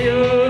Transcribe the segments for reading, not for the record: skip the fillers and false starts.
Yo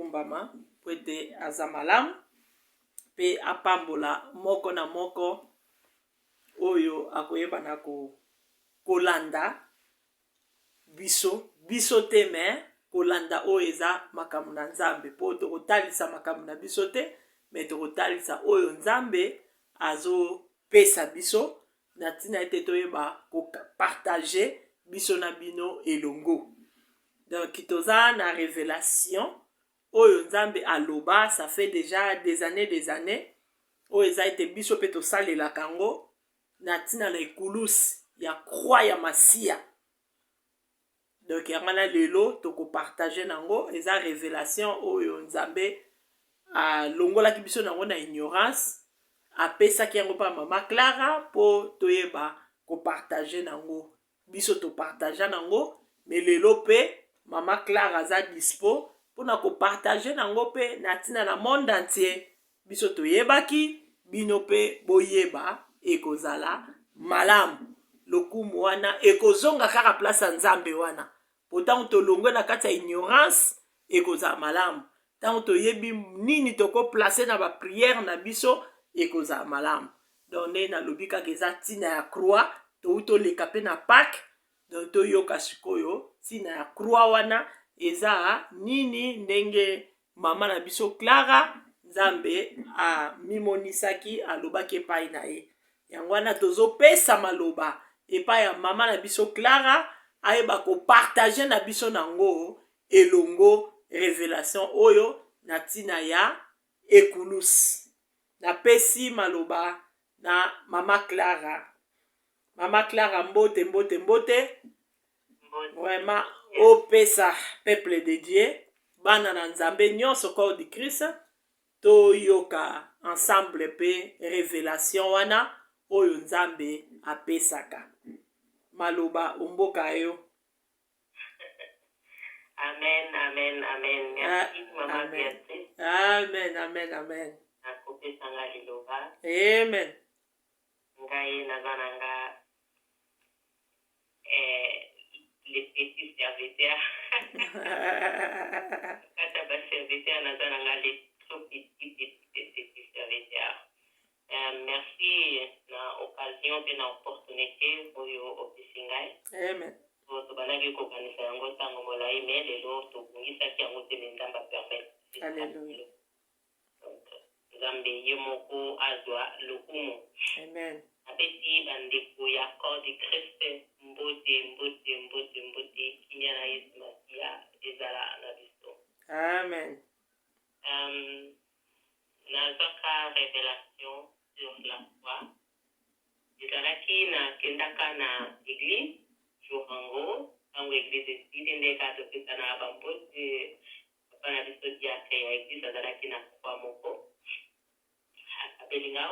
agumbama po ete aza malamu mpe apambola moko na moko oyo akoyeba na kolanda biso te me kolanda oyo eza makambo na Nzambe po tokotalisa makambo na biso te me tokotalisa oyo Nzambe azopesa biso na ntina ete toyeba kopartage biso na bino elongo. Donc toza na révélation oyo Nzambe aloba, ça fait déjà des années oyo eza ete biso pe tosalelaka yango na ntina na ekulusi ya croix ya Masia. Donc yango na lelo tokopartage nango eza révélation oyo Nzambe alongolaki biso nango na ignorance, apesaki yango pa mama Clara po toyeba kopartage nango. Biso topartage nango mais lelo pe mama Clara aza dispo mpona kopartage nango pe na ntina na monde entier. Biso toyebaki bino pe boyeba ekozala malamu. Lokumu wana ekozonga kaka place ya Nzambe wana. Pourtant tolongwe na kati ya ignorance ekozala malamu. Tant toyebi nini toko placer na ba prière na biso ekozala malamu. Donc na lobi kaka eza tina ya croix to leka pe na Pâques. Donc toyoka sikoyo tina ya croix wana eza nini ndenge mama na biso Clara Nzambe mimonisaki alobaki epai na ye. Yango wana tozopesa maloba epai ya mama na biso Clara ayeba kopartage na biso nango elongo révélation oyo na tina ya ekulusi. Na pesi maloba na mama Clara. Mama Clara mbote. Vraiment opesa peuple de Dieu bana na Nzambe nyonso corps de Christ toyoka ensemble pe révélation wana oyo Nzambe apesaka. Maloba umboka yo. Amen. Merci maman Beatrice. Amen. Nakopesanga liloba. Amen. Ngai nazananga les petits serviteurs. Kata ba serviteurs nazananga les trop petits serviteurs. Merci na occasion et na opportunité oyo opisingai. Amen. Tobanaki kokanisa yango ntango molai me lelo tobungisaki yango te Nzambe permettre. Alléluia. Donc Nzambe ye moko azwa lokumu. Amen. Apesi bandeko ya corps de Christ mbote kinya na Yesu Masia ezala na biso. Amen. Nazaka révélation sur la foi. Ezalaki na kendaka na église jour en église esili ndeka topesa na bambote papa na biso diake ya église azalaki na kwa moko akabelinga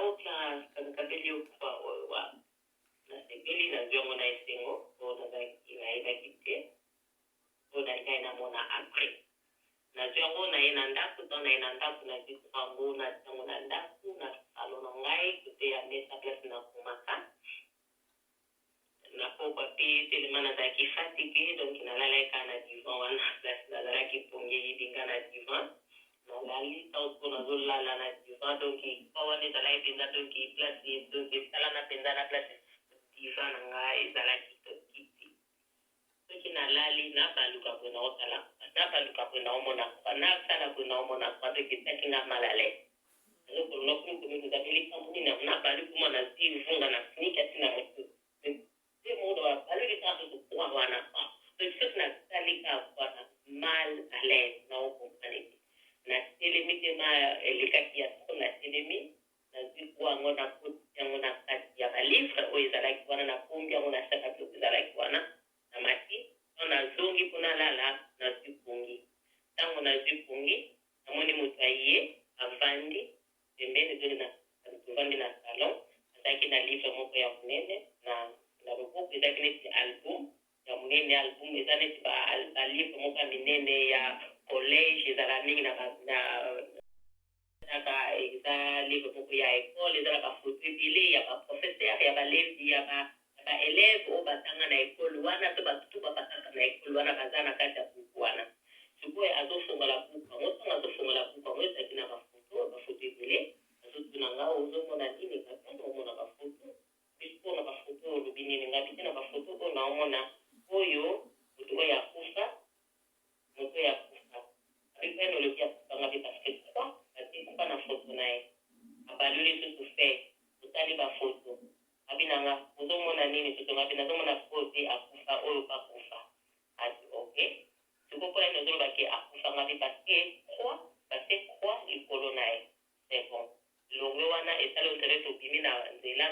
kabeli okwa owa na segeli na ziongo na esengo nazalaki nayebaki te nalingaki namona après na ziongo naye na ndako to naye na ndako na bikwango na ntango na ndako na salo na ngai kote ya mesa place na komaka na pokwa pe telema nazalaki fatigué donc nalalaka na divan wana place nazalaki pongi yibinga na divan nalali tanko nazolala na divan donc kwa wana ezalaki mpenza donc place donc esalana mpenza na place divan na ngai ezalaki kiti soki nalali nabaluka mpona otala nabaluka mpona omona kwa nasala mpona omona kwa donc etaki nga malale nazokolonga kumikomikozabeli kamuni nabaluku mwana zivunga na sinika tina moto monde va parler de ça de quoi voilà donc ce que na salika kwa mal à l'aise na on comprendre na télémite ma elekaki ya na télémi na zikuwa ngona kuti ngona kati ya livre o ezalaki wana na pombi ngona saka tu ezalaki wana na mati na zongi kuna lala na zipungi tango na zipungi amoni mutaye avandi pembeni zile na tuvandi na salon ataki na livre moko ya kunene na beaucoup ezalaki album ya munene album ezalaki ba livre moko minene ya collège ezala mingi na eza livre moko ya école ezala ba photo ebele ya ba professeur ya ba levi ya ba élève oyo batanga na école wana to batutu bapasaka na école wana baza na kati ya buku wana sikoyo azofungola buku yango ntango banduli susu fe otali bafoto abinanga ozomona nini susu ngapi nazomona foto akufa oyo bakufa ati ok sikopola ino ozolobaki akufa ngapi paske croix likolo na ye c'est bon longwe wana esali otere tobimi na nzela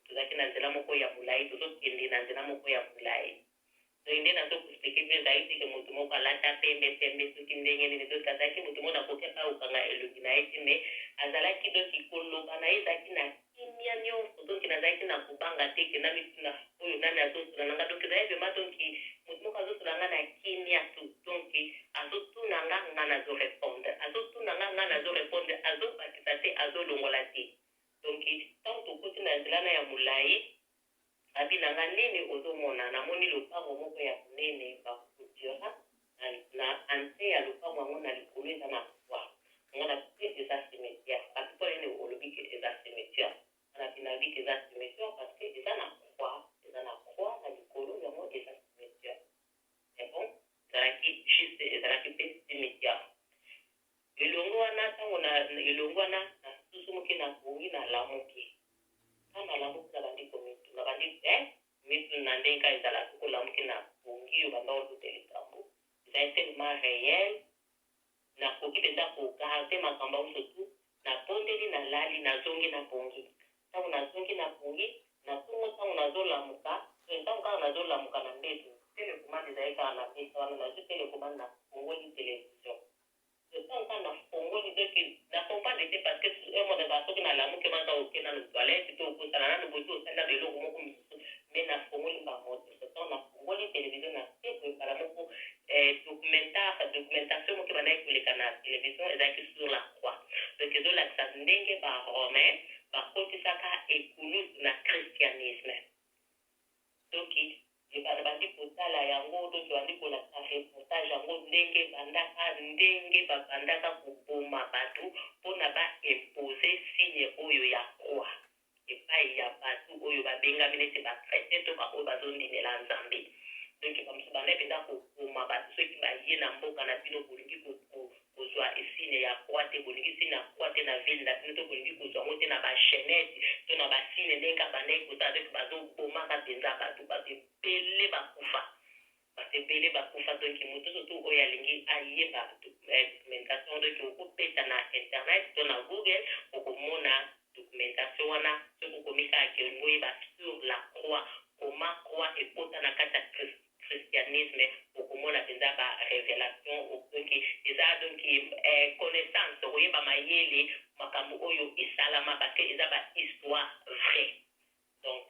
tozalaki na nzela moko ya molai tozokende na nzela moko ya molai nde nazokuspeke mpe ezali teke moto moko alata pembe soki ndenge nini doki azalaki moto moko nakoki mpa okanga elongi na ye te me azalaki doki koloba na ye ezalaki na kimia nyonso donki nazalaki na kobanga te kenda mituna oyo nani azosola nanga donki ezali vraimen donki moto moko azosola nga na kimia tu donki azotuna nga nazorépondre azobakisa te azolongola te donki ntango tokoti na nzela na ya molai abinanga nini ozomona namoni lopango moko ya monene bakultura na ante ya lopango yango na likolo eza na croix ngo na pe eza cimetière kasi mpo nini olobi ke eza cimetière wana binabi ke eza cimetière parce que eza na croix na likolo yango eza cimetière c'est bon ezalaki pe cimetière elongo wana ntango elongo wana na susu moke na bongi na lamuki kama lamuki na bandi komitu na bandi mitu na ndenge ka ezala tuko lamuki na bongi oyo banda olute likambo ezali tellement réel nakoki mpenza kogarde makambo auso tu napondeli nalali nazongi na bongi ntango nazongi na bongi natongo ntango nazolamuka ntango kaka nazolamuka na mbeto telekomande ezali kaka na mesa wana nazwi telekomande na fongoli télévision ntango kaka na fongoli doki na comprendre te parce que mona ezala soki nalamuki maza okenda na toilette to okosala nano boye osala na eloko moko mosusu me na fongoli bamoto ntango na fongoli télévision na te koyebala moko documentation moko bandaki koleka na télévision ezalaki sur la croix donc ezolakisa ndenge baromain bakotisaka ekulusu na christianisme doki bandi kotala yango doki bandi kolakisa reportage yango ndenge babandaka koboma bato mpona baimpose signe oyo ya croix epai ya bato oyo babengami neti bakrete to baoyo bazondimela nzambe donki bamosu banda mpenza kokoma bato soki baye na mboka na bino bolingi kozwa esigne ya croix te bolingi signe ya croix te na ville na bino to bolingi kozwa ngo te na bachenete to na basigne ndenge bandaki kozala soki bazobomaka mpenza bato ebele bakufa donki moto sotu oyo alingi ayeba documentation donki okopesa na internet to na google okomona documentation wana soki okomika akelingi oyeba sur la croix koma croix ekota na kati ya christianisme okomona mpenza barévélation donki eza donki connaissance okoyeba mayele makambo oyo esalama parce eza bahistoire vrai donc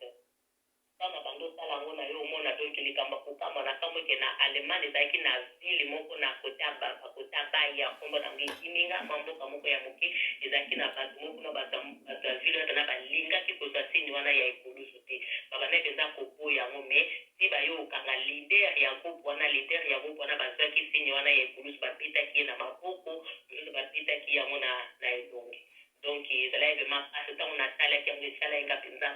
sana bandosala yango na yo omona donki likambo kokamba na kambo eke na allemagne ezalaki na ville moko na kota baya kombo nango ekiminga mamboka moko ya moke ezalaki na bato moko na bato ya ville wana balingaki kozwa sini wana ya ekolusu te babandaki eza koboya yango me ti bayo okanga lider ya groupe wana bazwaki sini wana ya ekolusu bapetaki ye na maboko mosusu bapetaki yango na elongi donc ezalaki vraimen mpasi ntango natalaki yango esalaki mpenza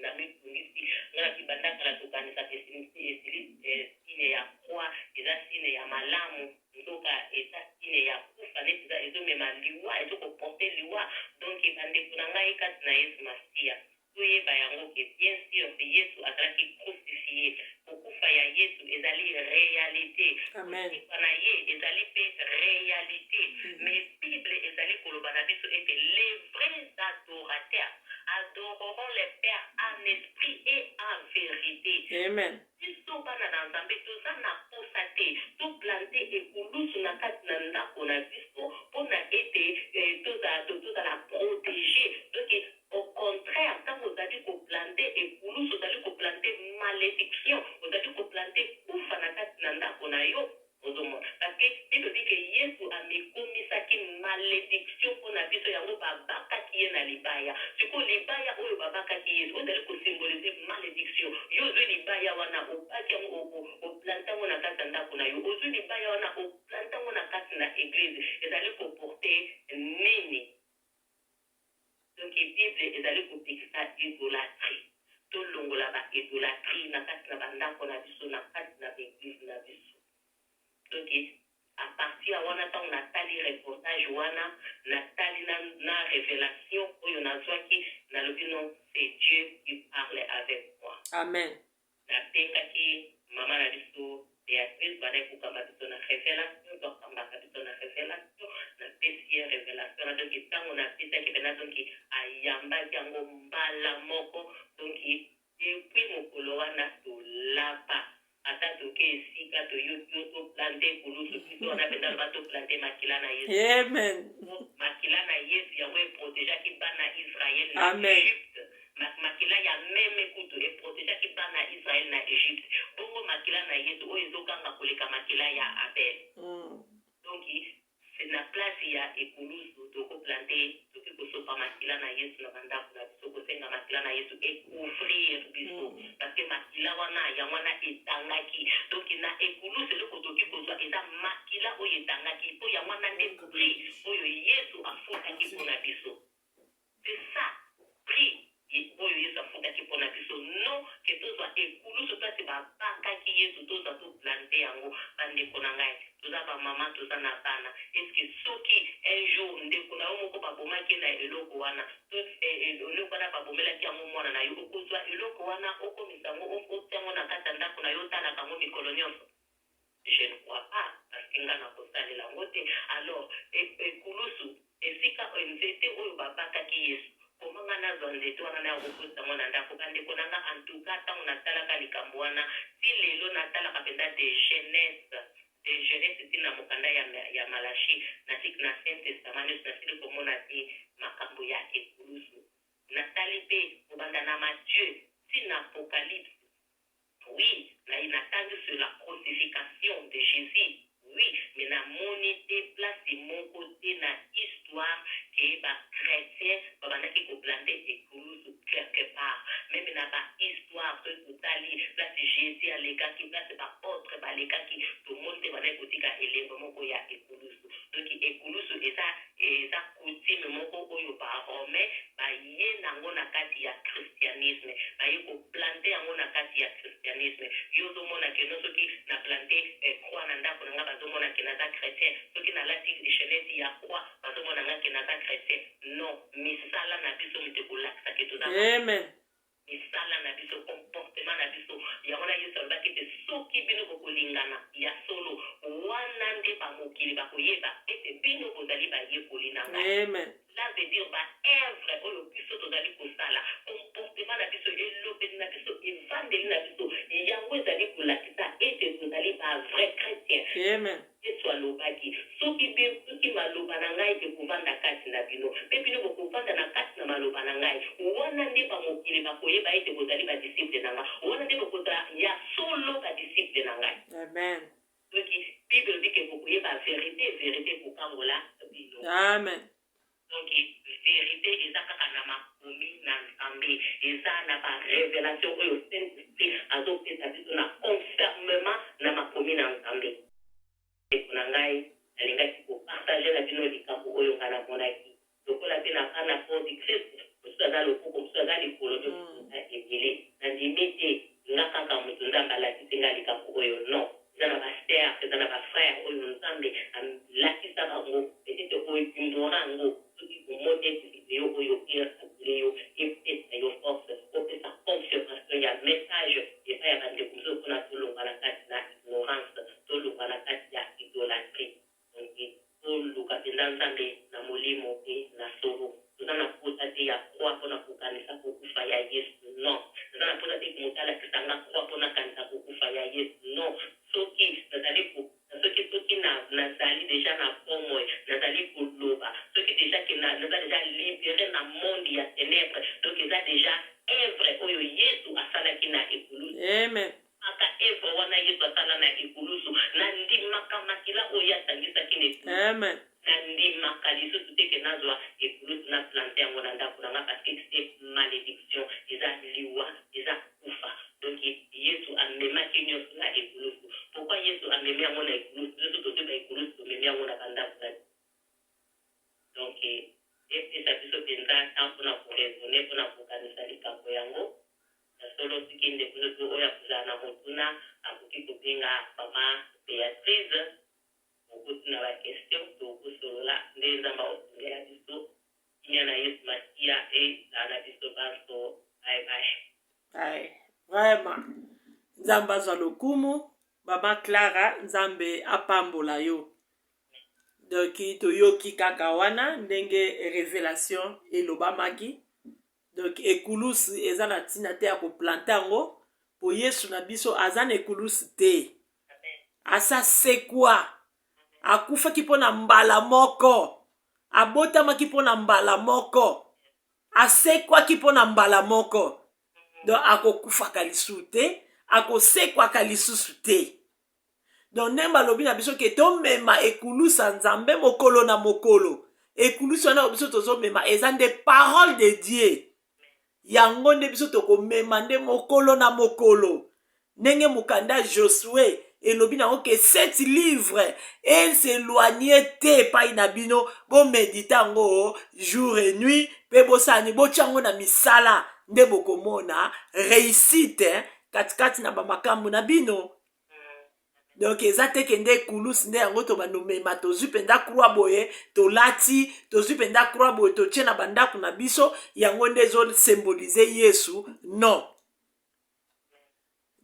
na mitungisi ngana kibandaka na tokanisaka esili sine ya croix eza sine ya malamu nzoka eza sine ya kufa neti ezomema liwa ezokoporte liwa donc bandeko na ngai kati na yesu masiya toyeba yango ke bien sûr ke yesu azalaki crucifié kokufa ya yesu ezali réalité kotipa na ye ezali mpe réalité mais bible ezali koloba na biso ete les vrais adorateurs adoreront les pères en esprit et en vérité. Amen. Biso bana na nzambe toza na posa te toplante ekulusu na kati na ndako na biso mpona ete tozala protégé donc au contraire ntango ozali koplante ekulusu ozali koplante malédiction ozali koplante kufa na kati na ndako na yo ozomona parce bible di ke yesu amikomisaki malédiction mpona biso yango babakaki ye na libaya sikoyo libaya oyo babakaki yesu ozali kosymbolize malédiction yo ozwi libaya wana opaki yango oplante yango na kati ya ndako na yo ozwi libaya wana oplante yango na kati na église ezali koporte nini donc bible ezali kopekisa idolatrie tolongola baidolâtrie na kati na bandako na biso na kati na baeglise na biso donc à partir à wana tant natali reportage wana natali na révélation oyo nazwaki na lobino c'est Dieu qui parle avec moi. Amen. Napengaki mama na biso Béatrice bana kokamba biso na révélation tokambaka biso na révélation napesi ye révélation na donki ntango napesaki mpena donki ayambaki yango mbala moko donki depuis mokolo wana tolapa ata toke esika toyoki toplante kulusu biso wana mpenza loba toplante makila na yesu. Amen. Makila na yesu yango eprotegeaki bana Israel na Amen. Egypte. Makila ya meme kutu eprotegeaki bana Israel na Egypte. Bongo makila na yesu oyo ezokanga koleka makila ya Abel. Donc c'est na place ya ekulusu tokoplante toki kosopa makila na yesu na bandako na biso kosenga makila na yesu ekouvrir biso parce que makila wana yango wana etangaki donc na ekulusu eloko toki kozwa eza makila oyo etangaki mpo yango wana nde pri oyo yesu afutaki mpona biso. C'est ça pri oyo yesu afutaki mpona biso non ke tozwa ekulusu place babakaki yesu tozwa toplante yango bandeko na ngai toza bamama toza na bana eske soki un jour ndeko na yo moko babomaki na eloko wana eloko wana babomelaki yango mwana na yo okozwa eloko wana okomisa yango otiango na kati ya ndako na yo otalaka yango mikolo nyonso? Je ne crois pas parce que nga nakosalela yango te. Alors ekulusu esika nzete oyo babakaki yesu komanga nazwa nzete wana na yakokosa yango na ndako bandeko na nga antuka ntango natalaka likambo wana si lelo natalaka mpenza de jeunesse tina mokanda ya Malachi nasiki na Saint Testament nyonso nasili komona te makambo ya ekulusu natali mpe kobanda na Matthieu si na Apocalypse. Oui, natangi sur la crucifixion de Jésus. Oui, mais na monité place mon côté na histoire que ba chrétien babandaki koplante ekulusu quelque part. Même na ba histoire que totali place Jésus alekaki place ba autre balekaki tout le monde bana kotika elembo moko ya ekulusu. Donc ekulusu eza coutume moko oyo ba romain ba ye nango na kati ya christianisme. Ba ye koplante yango na kati ya christianisme. Yo zomona ke no soki na plante croix na ndako na nga bazomona ke naza chrétien soki nalati chenete ya croix bazomona nga ke naza chrétien. Non, misala na biso mite kolakisa ke toza misala na biso comportement na biso yango na yesu alobaki te soki bino bokolingana ya solo wana nde bamokili bakoyeba ete bino bozali bayekoli na ngai. Là veut dire ba œuvre oyo biso tozali kosala comportement na biso elobeli na biso evandeli na biso yango ezali kolakisa ete tozali ba vrai chrétien. Yesu alobaki soki maloba na ngai ekovanda kati na bino mpe bino bokovanda na kati na maloba na ngai wana nde bamokili bakoyeba ete bozali badisiple na ngai wana nde bokozala ya solo badisiple na ngai. Amen. Soki bible dike bokoyeba vérité kokangola bino. Amen. Donc vérité eza kaka na makomi na nzambe eza na ba révélation oyo Saint-Esprit azopesa biso na confermement na makomi na nzambe. Na ngai nalingaki kopartage na bino likambo oyo nga namonaki lokola mpe na kana porte Christ mosusu aza lopoko mosusu aza likolo ebele nandimi te nga kaka moto nzambe alakisi nga likambo oyo non eza na basere eza na bafrère oyo nzambe alakisa bango petite oyo imbora yango soki omoni yo oyo irabule yo epesa yo force opesa confirmation ya message epai ya bandeko mosusu mpona tolonga na kati na ignorance tolonga na kati ya idolatrie. Donc toluka mpenza nzambe na molimo mpe na solo toza na posa te ya croix mpona kokanisa kokufa ya yesu non toza na posa te moto alakisanga croix mpona kanisa kokufa ya yesu non soki nazali deja na pomoi nazali koloba soki deja ke naza deja libéré na monde ya ténèbre donc eza deja œuvre oyo yesu asalaki na ekulusu. Amen. Aka œuvre wana yesu asala na ekulusu na ndimaka makila oyo atangisaki na ekulusu. Amen. Na ndimaka lisusu te ke nazwa ekulusu na plante yango na ndako na nga parce que c'est malédiction eza liwa eza kufa. Donc yesu amemaki nyonso na ekulusu. Pourquoi yesu amemi yango na ekulusu nyonso tozoba ekulusu tomemi yango na bandako na donc epesa biso mpenza ntan mpona koraisonne mpona kokanisa likambo yango na solo soki ndeko nyonso oyo akozala na motuna akoki kobenga mama Béatrice na ba question to kusolola ndeza ma ya biso nyana Yesu Masia na biso baso bye bye. Aye, vraiment. Nzambe azwa lokumu, Mama Clara, Nzambe apambola yo. Donc toyoki kaka wana ndenge révélation elobamaki. Donc ekulusi eza na tina te ya koplante yango po Yesu na biso aza na ekulusi te. Asa sekwa akufaki mpona mbala moko, abotamaki mpona mbala moko, asekwaki mpona mbala moko. Donc akokufaka lisusu te, akosekwaka lisusu te. Donc nemba lobi na biso ke tomema ekulusa Nzambe mokolo na mokolo. Ekulusi wana biso tozomema eza nde parole de Dieu. Yango nde biso tokomema nde mokolo na mokolo. Ndenge mukanda Josué elobi nango ke 7 livres et s'éloigner te pai na bino bo medita ngo jour et nuit pe bosani bochango na misala nde bokomona réussite katikati na bamakambo na bino. Donc eza te kende ekulusi nde yango tobanomema tozwi mpenza croix boye tolati tozwi mpenza croix boye totie na bandako na biso yango nde ezosymbolize Yesu. Non.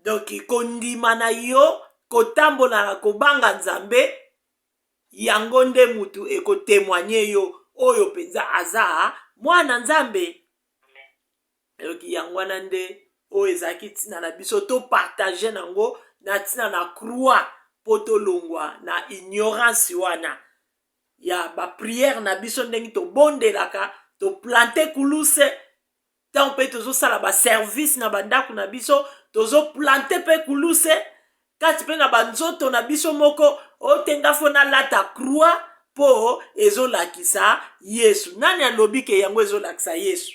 Donc kondima na yo kotambola na kobanga Nzambe yango nde mutu ekotémoigner yo oyo mpenza aza mwana Nzambe. Donc yango wana nde oyo ezalaki ntina na biso topartage nango na tina na croix po tolongwa na ignorance wana ya bapriere na biso ndenge tobondelaka toplante kuluse tant mpe tozosala baservice na bandako na biso tozoplante mpe kuluse kati mpe na banzoto na biso moko otenga fo nalata croix po ezolakisa Yesu. Nani alobi ke yango ezolakisa Yesu?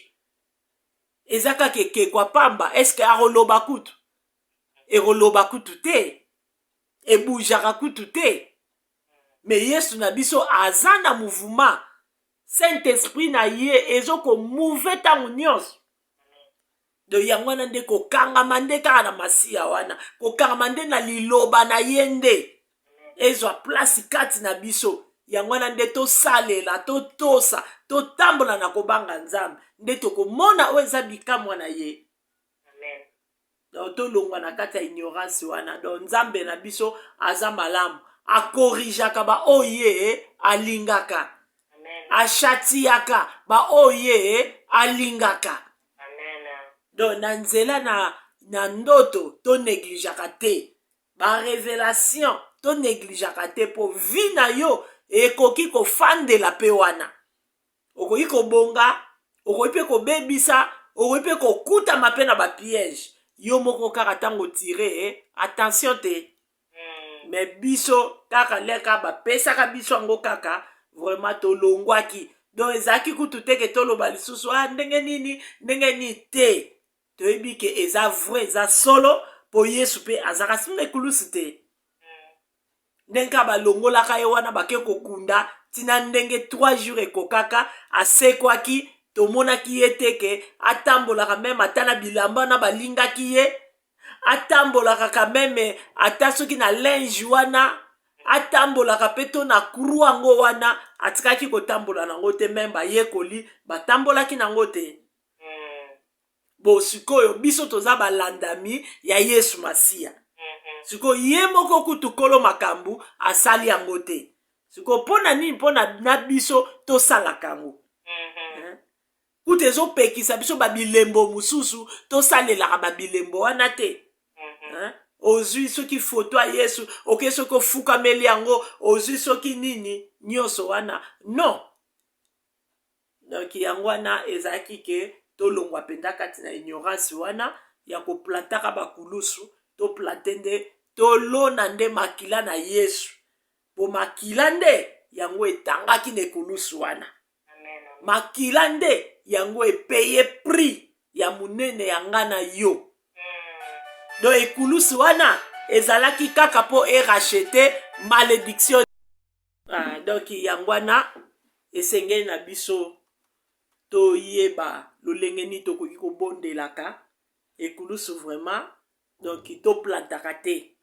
Eza kaka ekekwa pamba eske aroloba kutu? Eroloba kutu te, ebujaka kutu te. Mais Yesu na biso aza na mouvement. Saint-Esprit na ye ezoko mouve tango nyonso. De yango wana nde kokangama nde kaka na masiya wana, kokangama nde na liloba na ye nde ezwa place kati na biso. Yango wana nde tosalela, totosa, totambola na kobanga Nzambe nde tokomona oyo eza bikamwa na ye. Donc tolongwa na kati ya ignorance wana. Donc Nzambe na biso aza malamu, akorijaka ba oye alingaka, achatiaka ba oye alingaka. Donc na nzela na ndoto to neglijaka te, ba révélation to neglijaka te po vi na yo ekoki kofandela pe wana. Okoki kobonga, okoki pe kobebisa, okoki pe kokutama pe na ba piège. Yo moko kaka tango tire, attention te. Mais biso kaka leka ba pesaka biso ango kaka vraiment tolongwaki. Donc ezaki kutu te ke toloba lisusu ndenge nini, ndenge ni te. Toyebi ke eza vrai, eza solo po Yesu pe azaka sime kulusi te. Ndenge balongolaka ye wana bake kokunda tina ndenge 3 jours ekokaka asekwaki tomonaki ye teke atambolaka meme ata na bilamba na balingaki ye, atambolaka kameme ata soki na linge wana, atambolaka pe to na kuru ango wana atikaki kotambola nango te, meme bayekoli batambolaki nango te. Bo sikoyo biso toza balandami ya Yesu Masiya. Siko ye moko kutu kolo makambu asali yango te. Siko pona nini pona na biso tosalaka yango. Kutu ezopekisa biso babilembo mususu tosalelaka babilembo wana te. Ozwi soki foto ya Yesu, oke soki ofukameli yango, ozwi soki nini nyonso wana. Non. Donc yango wana ezaki ke tolongwa penda kati na ignorance wana ya koplantaka bakulusu, to plante nde tolona nde makila na Yesu. Po makila nde yango etangaki na ekulusu wana. Makila nde yango epeye prix ya munene yanga na yo. Donc ekulusu wana ezalaki kaka po erachete malédiction. Donc yango wana esengeli na biso to yeba lolenge ni tokoki kobondelaka ekulusu vraiment. Donc to plantaka te.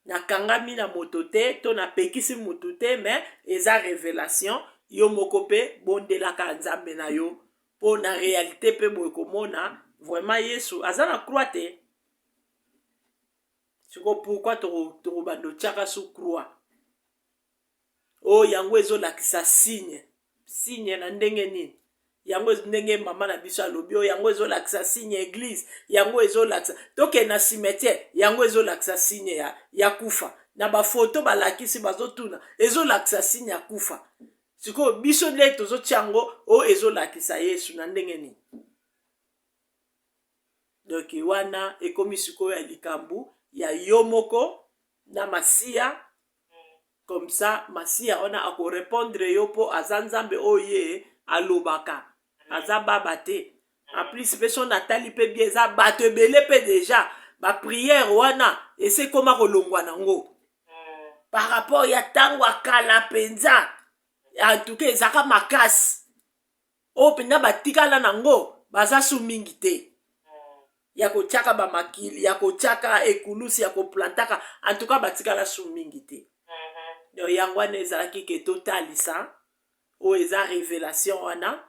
nakangami na moto te to napekisi moto te, mais eza révélation yo moko mpe bondelaka nzambe na yo mpo na réalité mpe boye komona vraiment yesu aza na croix te. siko pourquoi tokobanda otiaka su croix oyo yango ezolakisa signe na ndenge nini, yango ndenge mama na biso alobi oyo yango ezolakisa signe église, yango ezolakisa toke na cimetière, yango ezolakisa signe ya kufa, na bafoto balakisi bazotuna ezolakisa signe ya kufa. sikoyo biso nde tozotia yango oyo ezolakisa yesu na ndenge nini. donc wana ekomi sikoyo ya likambo ya yo moko na masiya, comme ça masiya wana akorépondre yo mpo aza nzambe oyo ye alobaka, aza baba te. en plus mpe so natali mpe bie eza bato ebele mpe deja bapriere wana ese koma kolongwa nango par rapport ya ntango akala mpenza. en tout cas ezaka makasi oyo mpenza batikala nango baza su mingi te ya kotiaka bamakili, ya kotiaka ekulusi, ya koplantaka, en tout cas batikala su mingi te. donc yango wana ezalaki ke totalisa oyo eza révélation wana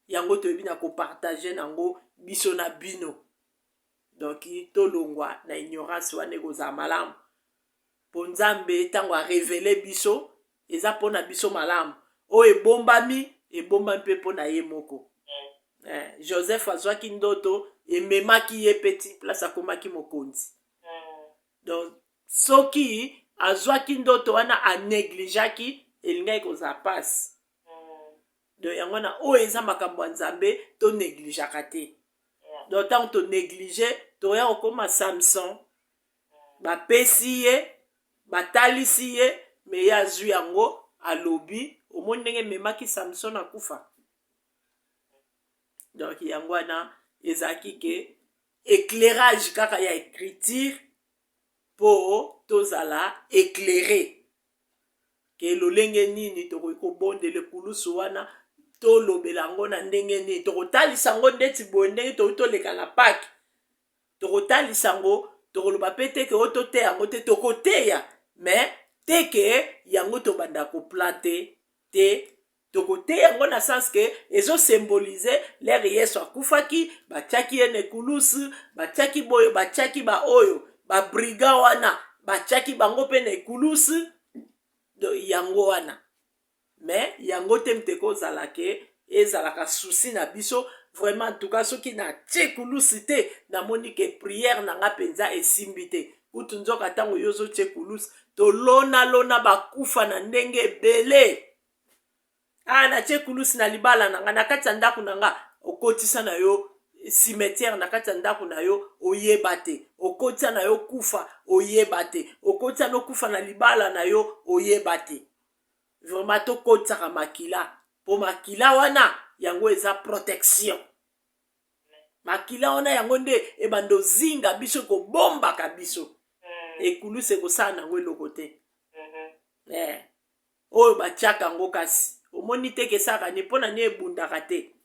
yango toyebi na kopartage nango biso na bino. donc tolongwa na ignorance wana ekozala malamu mpo nzambe ntango arevele biso eza mpo na biso malamu oyo ebombami mpe mpo na ye moko. Joseph azwaki ndoto ememaki ye petit place akomaki mokonzi. donc soki azwaki ndoto wana anegligeaki elingaki kozala pasi. donc yango wana oyo eza makambo ya nzambe tonegligeaka te. donc ntango tonéglige toya kokoma Samson, bapesi ye batalisi ye me ye azwi yango alobi omoni ndenge ememaki Samson akufa. donc yango wana ezalaki ke éclairage kaka ya écriture mpo tozala éclairé ke lolenge nini tokoki kobondela ekulusu wana tolobela yango na ndenge nini tokotalisa yango ndeti boye ndenge tokoki toleka na paki tokotalisa yango tokoloba mpe teke oyo toteya yango te tokoteya mais teke yango tobanda koplante te tokoteya yango na sens ke ezosymbolize lere yesu akufaki batiaki ye na ekulusu batiaki boyo batiaki baoyo babriga wana batiaki bango mpe na ekulusu yango wana mais yango te mte kozala ke ezalaka susi na biso vraiment en tout cas soki na tie ekulusu te namoni ke priere na nga mpenza esimbi te kutu nzoka ntango yo ozotie ekulusu tolonalona bakufa na ndenge ebele. natie ekulusu na libala na nga na kati ya ndako na nga okotisa na yo cimetière, na kati ya ndako na yo oyeba te, okotisa na yo kufa oyeba te, okotisa no kufa na libala na yo oyeba te. vraiment tokotisaka makila mpo makila wana yango eza protection. makila wana yango nde ebanda ozinga biso kobombaka biso. ekulusu ekosala nango eloko te. oyo batiaka yango kasi omoni teke esaka ni mpo na ni ebundaka te.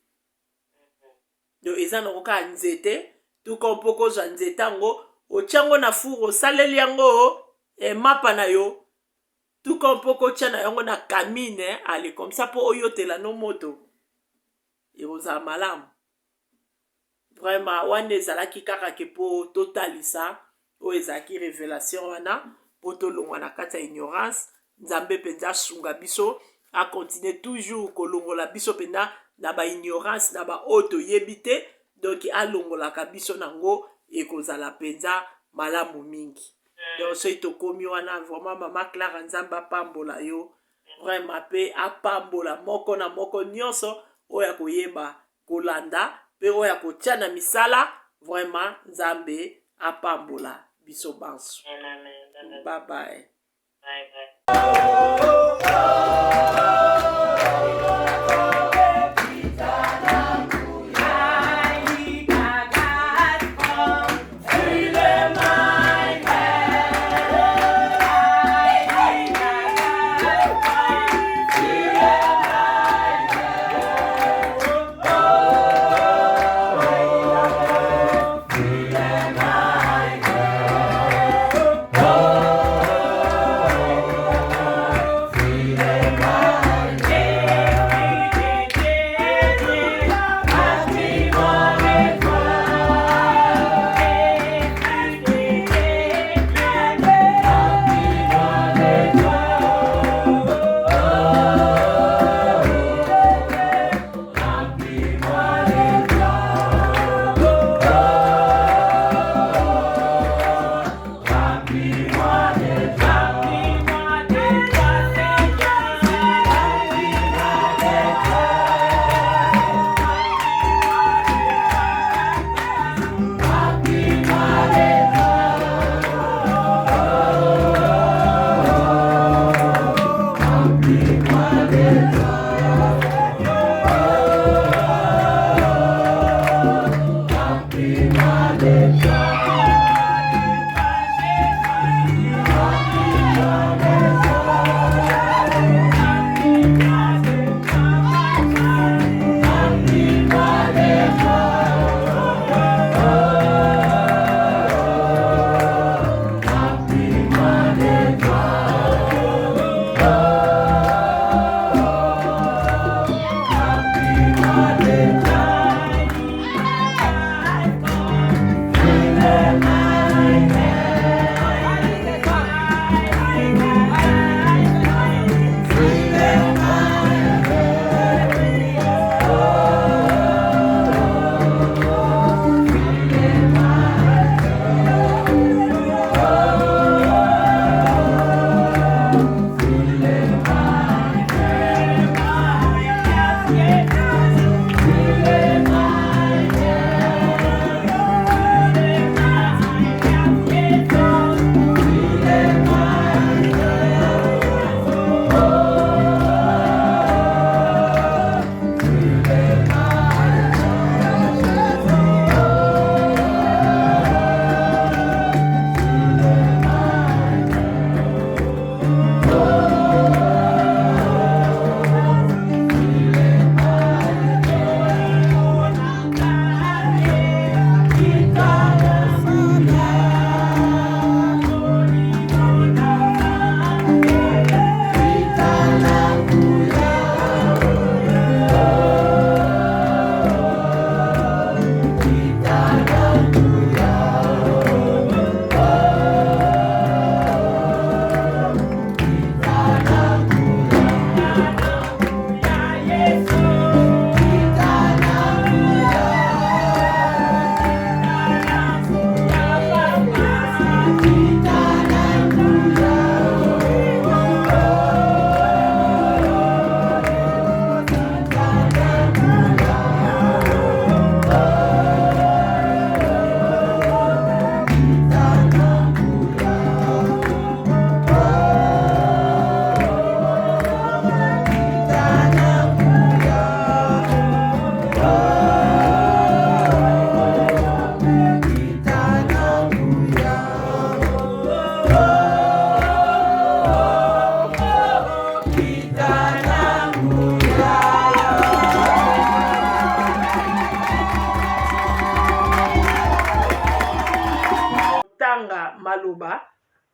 donc eza nango kaka nzete tuka mpo kozwa nzete yango otiango na furu osaleli yango mapa na yo tuka mpo kotia na yango na kamine ale comme ça mpo oyotela no moto ekozala malamu. vraiment wana ezalaki kaka ke mpo totalisa oyo ezalaki révélation wana mpo tolongwa na kati ya ignorance. nzambe mpenza asunga biso akontinue toujours kolongola biso mpenza na baignorance na baoyo toyebi te. donc alongolaka biso nango ekozala mpenza malamu mingi. donc soki tokomi wana vraiment mama Clara nzambe apambola yo vraiment mpe apambola moko na moko nyonso oyo akoyeba kolanda mpe oyo akotia na misala. vraiment nzambe apambola biso banso. bye bye.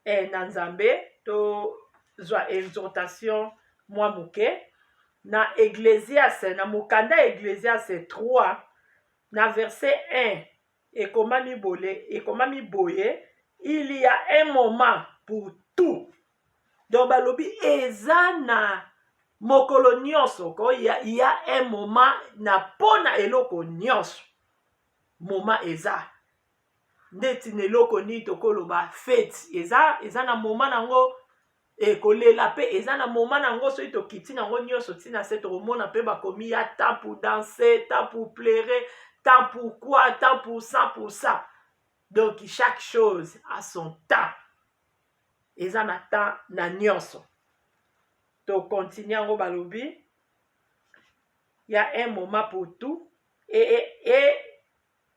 na nzambe tozwa exhortation mwa moke na Ecclésiaste, na mokanda Ecclésiaste 3 na verset 1 ekomami boye, il y a un moment pour tout. Donc balobi eza na mokolo nyonso ko il y a un moment na pona eloko nyonso. Moment eza ndeti na eloko ni tokoloba fete eza na moment nango kolela pe eza na moment nango soki tokiti nango nyonso tina se tokomona pe bakomi ya temps pour danser, temps pour pleurer, temps pour quoi, temps pour ça, pour ça. Donc chaque chose a son temps. Eza na temps na nyonso. To continue yango balobi. Il y a un moment pour tout et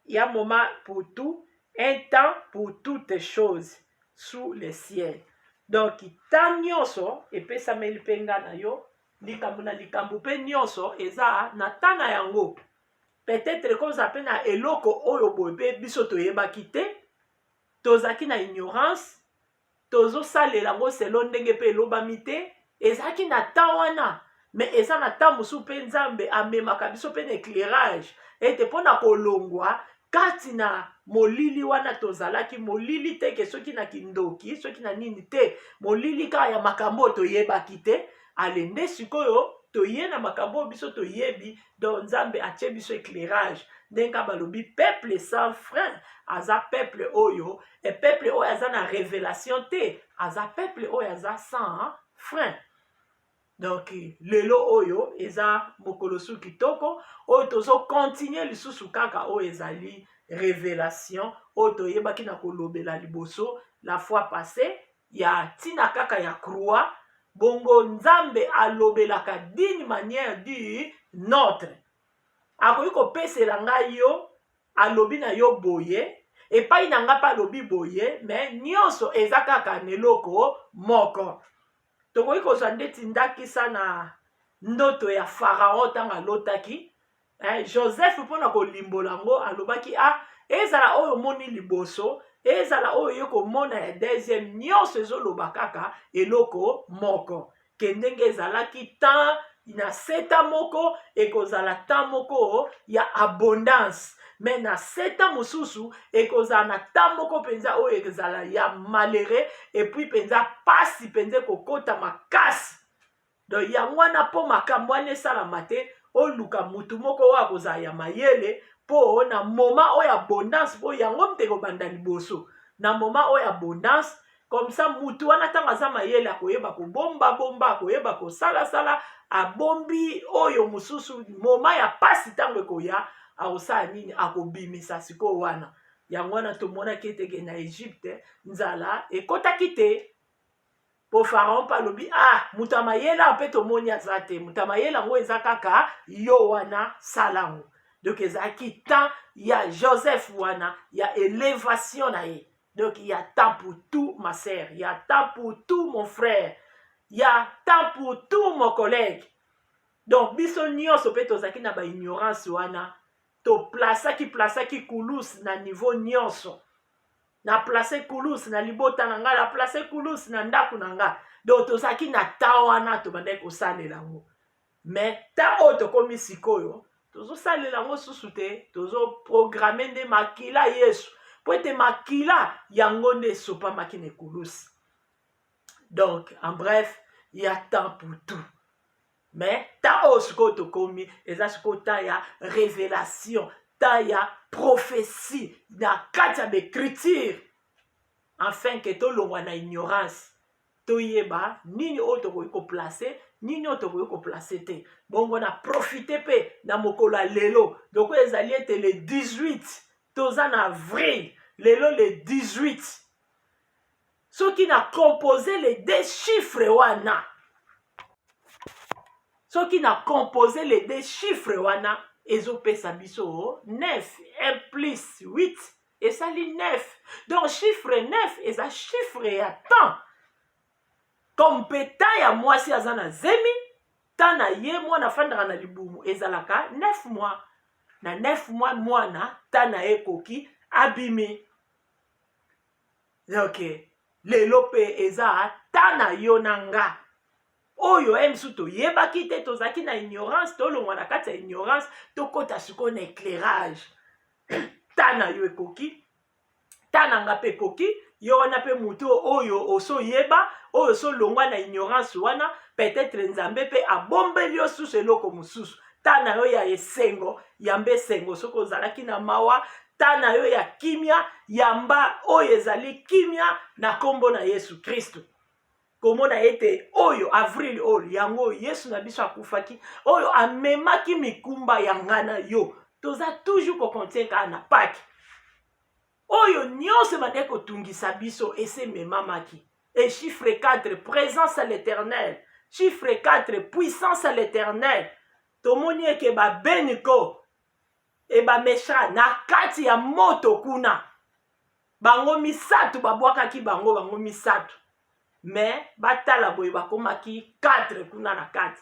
il y a un moment pour tout, un temps pour toutes choses sous le ciel. Donc temps nyonso epesameli mpe nga na yo likambo na likambo mpe nyonso eza na temps na yango. Peut-être koza pe na eloko oyo boye biso toyebaki te, tozaki na ignorance, tozosalela yango selo ndenge mpe elobami te, ezalaki na temps wana, mais eza na temps mosusu mpe nzambe amemaka biso mpe na éclairage ete mpona kolongwa kati na molili wana tozalaki molili te ke soki na kindoki soki na nini te, molili kaka ya makambo toyebaki te, alende sikoyo toye na makambo biso toyebi, donc nzambe atie biso éclairage ndenge balobi peuple sans frein aza peuple oyo, et peuple oyo aza na révélation te, aza peuple oyo aza sans frein. Donc lelo oyo eza mokolo su kitoko oyo tozo continuer lisusu kaka oyo ezali révélation oyo toyebaki na kolobela liboso la fois passée ya tina kaka ya croix, bongo nzambe alobelaka d'une manière du notre. Akoki kopesela ngai yo alobi na yo boye epai na nga pa alobi boye, mais nyonso eza kaka neloko moko. Tokoki kozwa ndeti ndakisa na ndoto ya Pharaon ntango alotaki Joseph mpona kolimbola yango alobaki ezala oyo moni liboso, ezala oyo ye komona ya deuxième, nyonso ezoloba kaka eloko moko. Ke ndenge ezalaki temps na seta moko ekozala temps moko ya abondance, mais na seta mosusu ekozala na temps moko penza oyo ekozala ya malheureux, et puis penza pasi penza kokota makasi. Donc yango wana po makambo wana esalama te, oluka mutu moko oyo akozala ya mayele po na moment oyo abondance, po yango mte kobanda liboso na moment oyo abondance, comme ça mutu wana ntango aza mayele akoyeba kobomba bomba, akoyeba kosala sala, abombi oyo mosusu moment ya pasi ntango ekoya akosala nini, akobimisa sikoyo wana. Yango wana tomonaki eteke na Egypte nzala ekotaki te po Pharaon palobi mutu ya mayele mpe tomoni aza te, mutu ya mayele yango eza kaka yo wana salango. Donc ezalaki temps ya Joseph wana ya élévation na ye. Donc il y a temps pour tout ma sœur, il y a temps pour tout mon frère, il y a temps pour tout mon collègue. Donc biso nyonso pe tozaki na ba ignorance wana, to plaçaki kulus na niveau nyonso. Na place kulus na libota na nga, na place kulus na ndaku na nga. Donc tozaki na temps wana to bande ko salela ngo. Mais temps oyo tokomi sikoyo, tozo salela ngo susu te, tozo programmer nde makila Yesu. Po ete makila yango nde sopa makine kulus. Donc en bref, il y a temps pour tout. Mais ta osko tokomi eza siko ta ya révélation, ta ya prophétie, na kati ya écriture, afin que to longwa na ignorance, to yeba nini oyo tokoki ko placer, nini oyo tokoki ko placer te. Bongo na profiter pe na mokolo lelo. Donc ezali ete le 18 toza na avril, lelo le 18. Ce qui n'a composé les deux chiffres wana. Ce qui n'a composé les deux chiffres wana, ezopesa biso 9, 1 plus 8, et ça lit 9. Donc chiffre 9, et ça chiffre ya temps. Comme peta ya mwasi azana zemi, temps na ye mwana fandra na libumu, ezalaka 9 mois. Na 9 mois mwana, temps na ye koki abimi. Donc lelo pe eza tana yo na nga oyo emsu toyebaki te tozalaki na ignorance tolongwa na kati ya ignorance tokota sikoyo na éclairage tana yo ekoki tana nga pe ekoki yo wana pe mutu oyo osoyeba oyo solongwa na ignorance wana peut-être nzambe pe abombeli yo susu eloko mosusu tana yo ya esengo yamba esengo soki ozalaki na mawa tana yo ya kimia yamba oyo ezali kimia na kombo na Yesu Kristo komona ete oyo avril oyo yango Yesu na biso akufaki oyo amemaki mikumba ya ngana yo toza toujours kokontienka na paki oyo nyonso bande kotungisa biso ese memamaki et chiffre 4 présence à l'éternel chiffre 4 puissance à l'éternel tomoni eke babeniko e bamesha na kati ya moto kuna bango misato babwakaki bango misato mais batala boye bakomaki 4 kuna na kati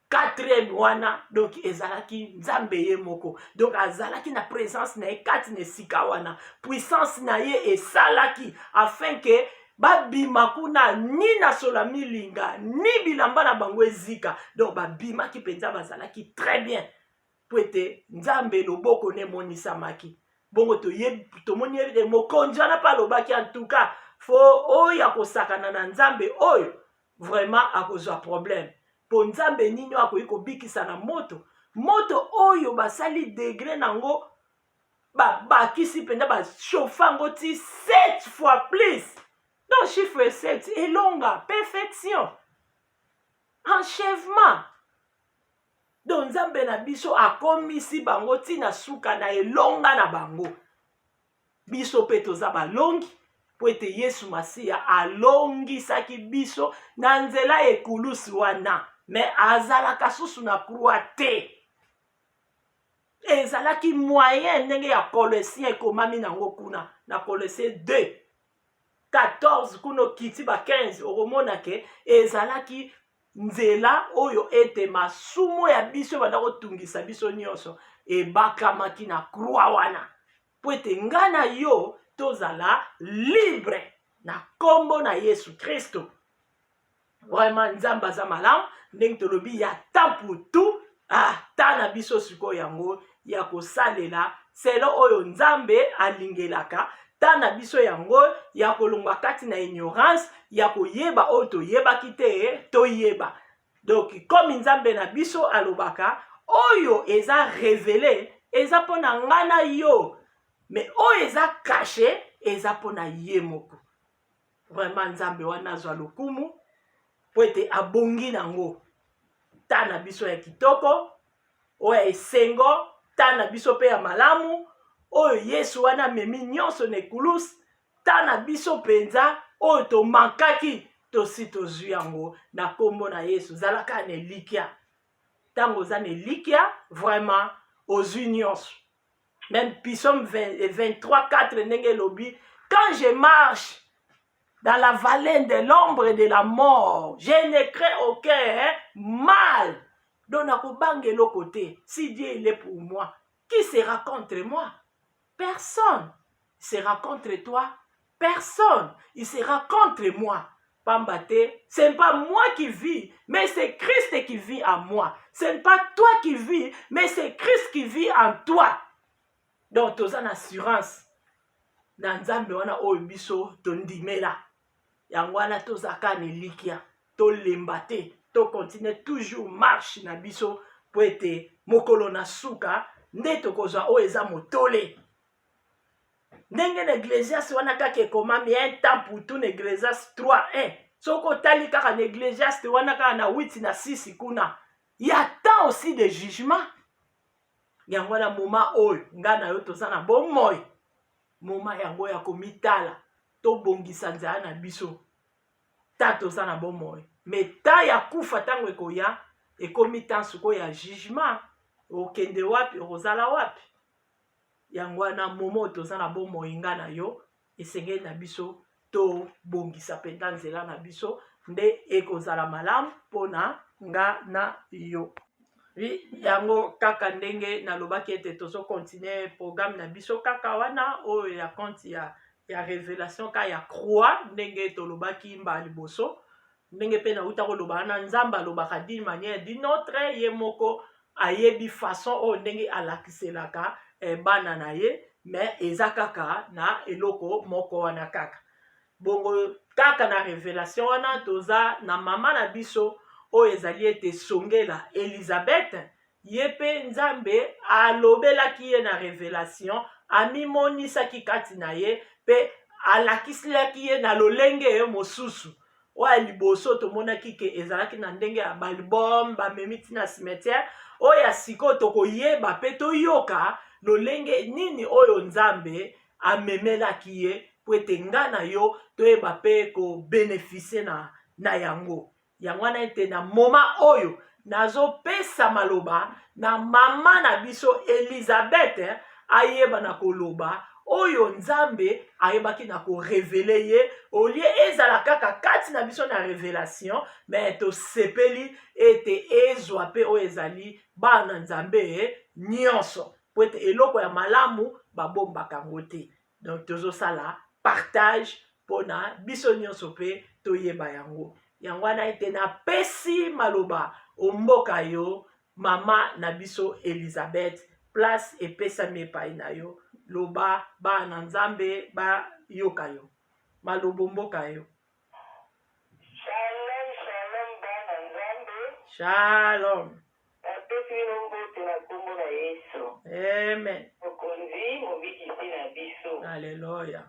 4e wana donc ezalaki nzambe ye moko donc azalaki na présence na ye kati na esika wana puissance na ye esalaki afin que babima kuna ni na sola milinga ni bilamba na bango ezika donc babimaki mpenza bazalaki très bien po ete nzambe loboko ne monisamaki bongo tomoni ete mokonzi wana mpe alobaki en tout cas fo oyo akosakana na nzambe oyo vraiment akozwa problème po nzambe nini akoki kobikisa na moto oyo basali degré nango bakisi mpenza bashofa ngo ti 7 fois plus donc chiffre 7 elonga perfection enchèvement donc nzambe na biso akomisi bango ntina suka na elonga na bango biso mpe toza balongi po ete Yesu Masiya alongisaki biso na nzela ekulusi wana me azalaka susu na croix te ezalaki moyen ndenge ya Colossien ekomami nango kuna na Colossien 2:14 kuno kiti ba 15 okomona ke ezalaki nzela oyo ete masumu ya biso banda kotungisa biso nyonso ebakamaki na croix wana po ete nga na yo tozala libre na kombo na Yesu Kristo vraiment nzambe aza malamu ndenge tolobi ya temps pour tout ta na biso sikoyo yango ya kosalela selo oyo nzambe alingelaka ta na biso yango ya kolongwa kati na ignorance ya koyeba oyo toyebaki te toyeba donc comme nzambe na biso alobaka oyo eza révélé eza mpona nga na yo mais oyo eza caché eza mpona ye moko vraiment nzambe wana azwa lokumu po ete abongi nango ta na biso ya kitoko oyo esengo ta na biso mpe ya malamu oyo Yesu wana memi nyonso na ekulusi ta na biso mpenza oyo tomankaki tosi tozwi yango na kombo na Yesu zalaka na elikya ntango oza na elikya vraiment ozwi nyonso même Psaume 23:4 ndenge elobi quand je marche dans la vallée de l'ombre de la mort je ne crains aucun mal donc nakobanga eloko te si Dieu il est pour moi qui sera contre moi? Personne. Il sera contre toi? Personne. Il sera contre moi. Pambate, ce n'est pas moi qui vis, mais c'est Christ qui vit en moi. Ce n'est pas toi qui vis, mais c'est Christ qui vit en toi. Donc, tu as une assurance. Dans Nzambe wana oyo biso tondimela. Yango wana tozaka na elikya, tolemba te, to continue toujours marche na biso po ete mokolo na suka nde tokozwa oyo eza motole. Ndenge na Ecclésiaste wana kaka ekomami un temps pour tout na Ecclésiaste 3:1. Soko otali kaka na Ecclésiaste wana kaka na 8 na 6 kuna. Il y a tant aussi de jugement. Yango na moma oyo nga na yo toza na bomoi. Moma yango ya komitala to bongisa nzala na biso. Ta toza na bomoi. Mais ta ya kufa tango ekoya ekomi tan suko ya jugement. Okende wapi ozala wapi? Yango na momo toza na bomoi nga na yo esengeli na biso to bongisa penda nzela na biso nde ekozala malamu pona nga na yo. Yango kaka ndenge nalobaki ete tozo continuer programme na biso kaka wana oyo ya compte ya ya révélation ka ya croix ndenge tolobaki mbala liboso ndenge mpe nauta koloba na nzambe alobaka d'une manière d'une autre ye moko ayebi façon oyo ndenge alakiselaka bana na ye mais eza kaka na eloko moko wana kaka bongo kaka na révélation wana toza na mama na biso oyo ezali ete songela Elizabeth ye mpe nzambe alobelaki ye na révélation amimonisaki kati na ye mpe alakisilaki ye na lolenge mosusu oyo liboso tomonaki ke ezalaki na ndenge ya balbum bamemi ntina cimetière oyo ya sikoyo tokoyeba mpe toyoka lolenge nini oyo nzambe amemelaki ye po ete nga na yo toyeba mpe kobeneficie na yango wana ete na moma oyo nazopesa maloba na mama na biso Elizabeth ayeba na koloba oyo nzambe ayebaki na korevele ye olie ezala kaka kati na biso na révélation mais tosepeli ete ezwa mpe oyo ezali bana nzambe nyonso po ete eloko ya malamu babombaka yango te donc tozosala partage mpona biso nyonso mpe toyeba yango wana ete napesi maloba omboka yo mama na biso Elizabeth place epesami epai na yo loba bana nzambe bayoka yo maloba mboka yo. Shalom, shalom bana nzambe. Shalom. Napesi bino mbote na kombo na Yesu. Amen. Mokonzi mobikisi na biso. Alleluia.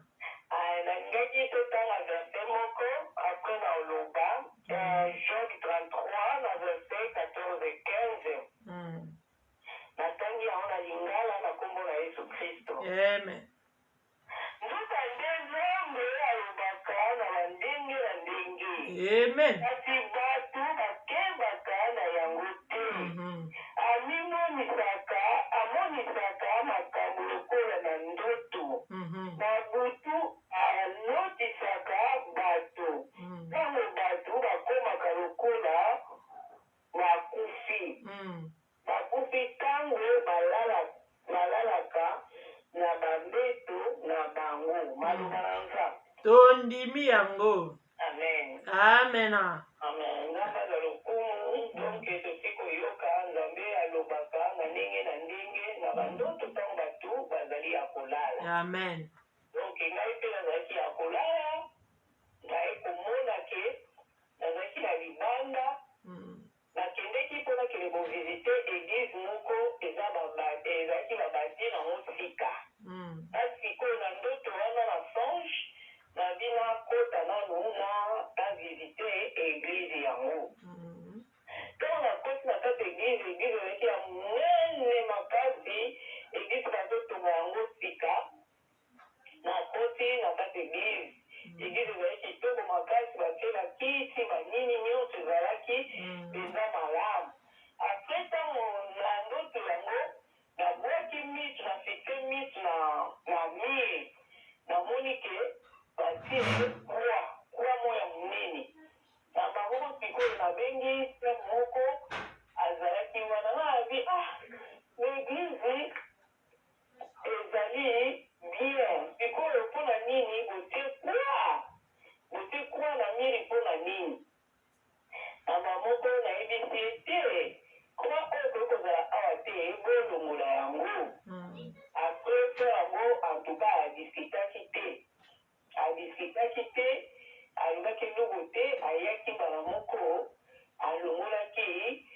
Nangaki totanga verset moko après na oloba Job 33 na verset 14 et 15. Natangi yango na lingala na kombo na Yesu Kristo. Amen. Nzoka nde Nzambe alobaka na bandenge na ndenge. Amen. Kasi bato bakebaka na yango te. Amonisaka makambo lokola na ndoto. Na butu anotisaka bato. Ntango bato bakomaka lokola bakufi. Bakufi ntango balalaka na bambeto na bango. Maloba na Nzambe. Tondimi yango. Amen. Amen. Amen. Nzambe aza lokumu donc tosi koyoka Nzambe alobaka na ndenge na bandoto ntango bato bazali ya kolala. Amen. Donc ngai mpe nazalaki ya kolala ngai komona ke nazalaki na libanda nakendeki mpo nakende kovisite église moko ezalaki babati nango sika. Kasi sikoyo na ndoto wana na songe nabi nakota nanu navisite église yango. Ntango nakoti na kati église ezalaki ya monene makasi, église bazotonga yango sika. Nakoti na kati église ezalaki kitoko makasi, batie bakiti banini nyonso ezalaki eza malamu. Apres ntango na ndoto yango nabwaki miso na fixe miso na mire namoni ke batie kwa moya monene na bango sikoyo nabengi se moko azalaki wana nabi l'église ezali bien sikoyo mpona nini botie kwa na miri mpona nini na bamoko nayebisi ete kwa oyo koki kozala awa te bolongola yango apres so yango antuka adiskitaki te alobaki eloko te ayaki mbala moko alongolaki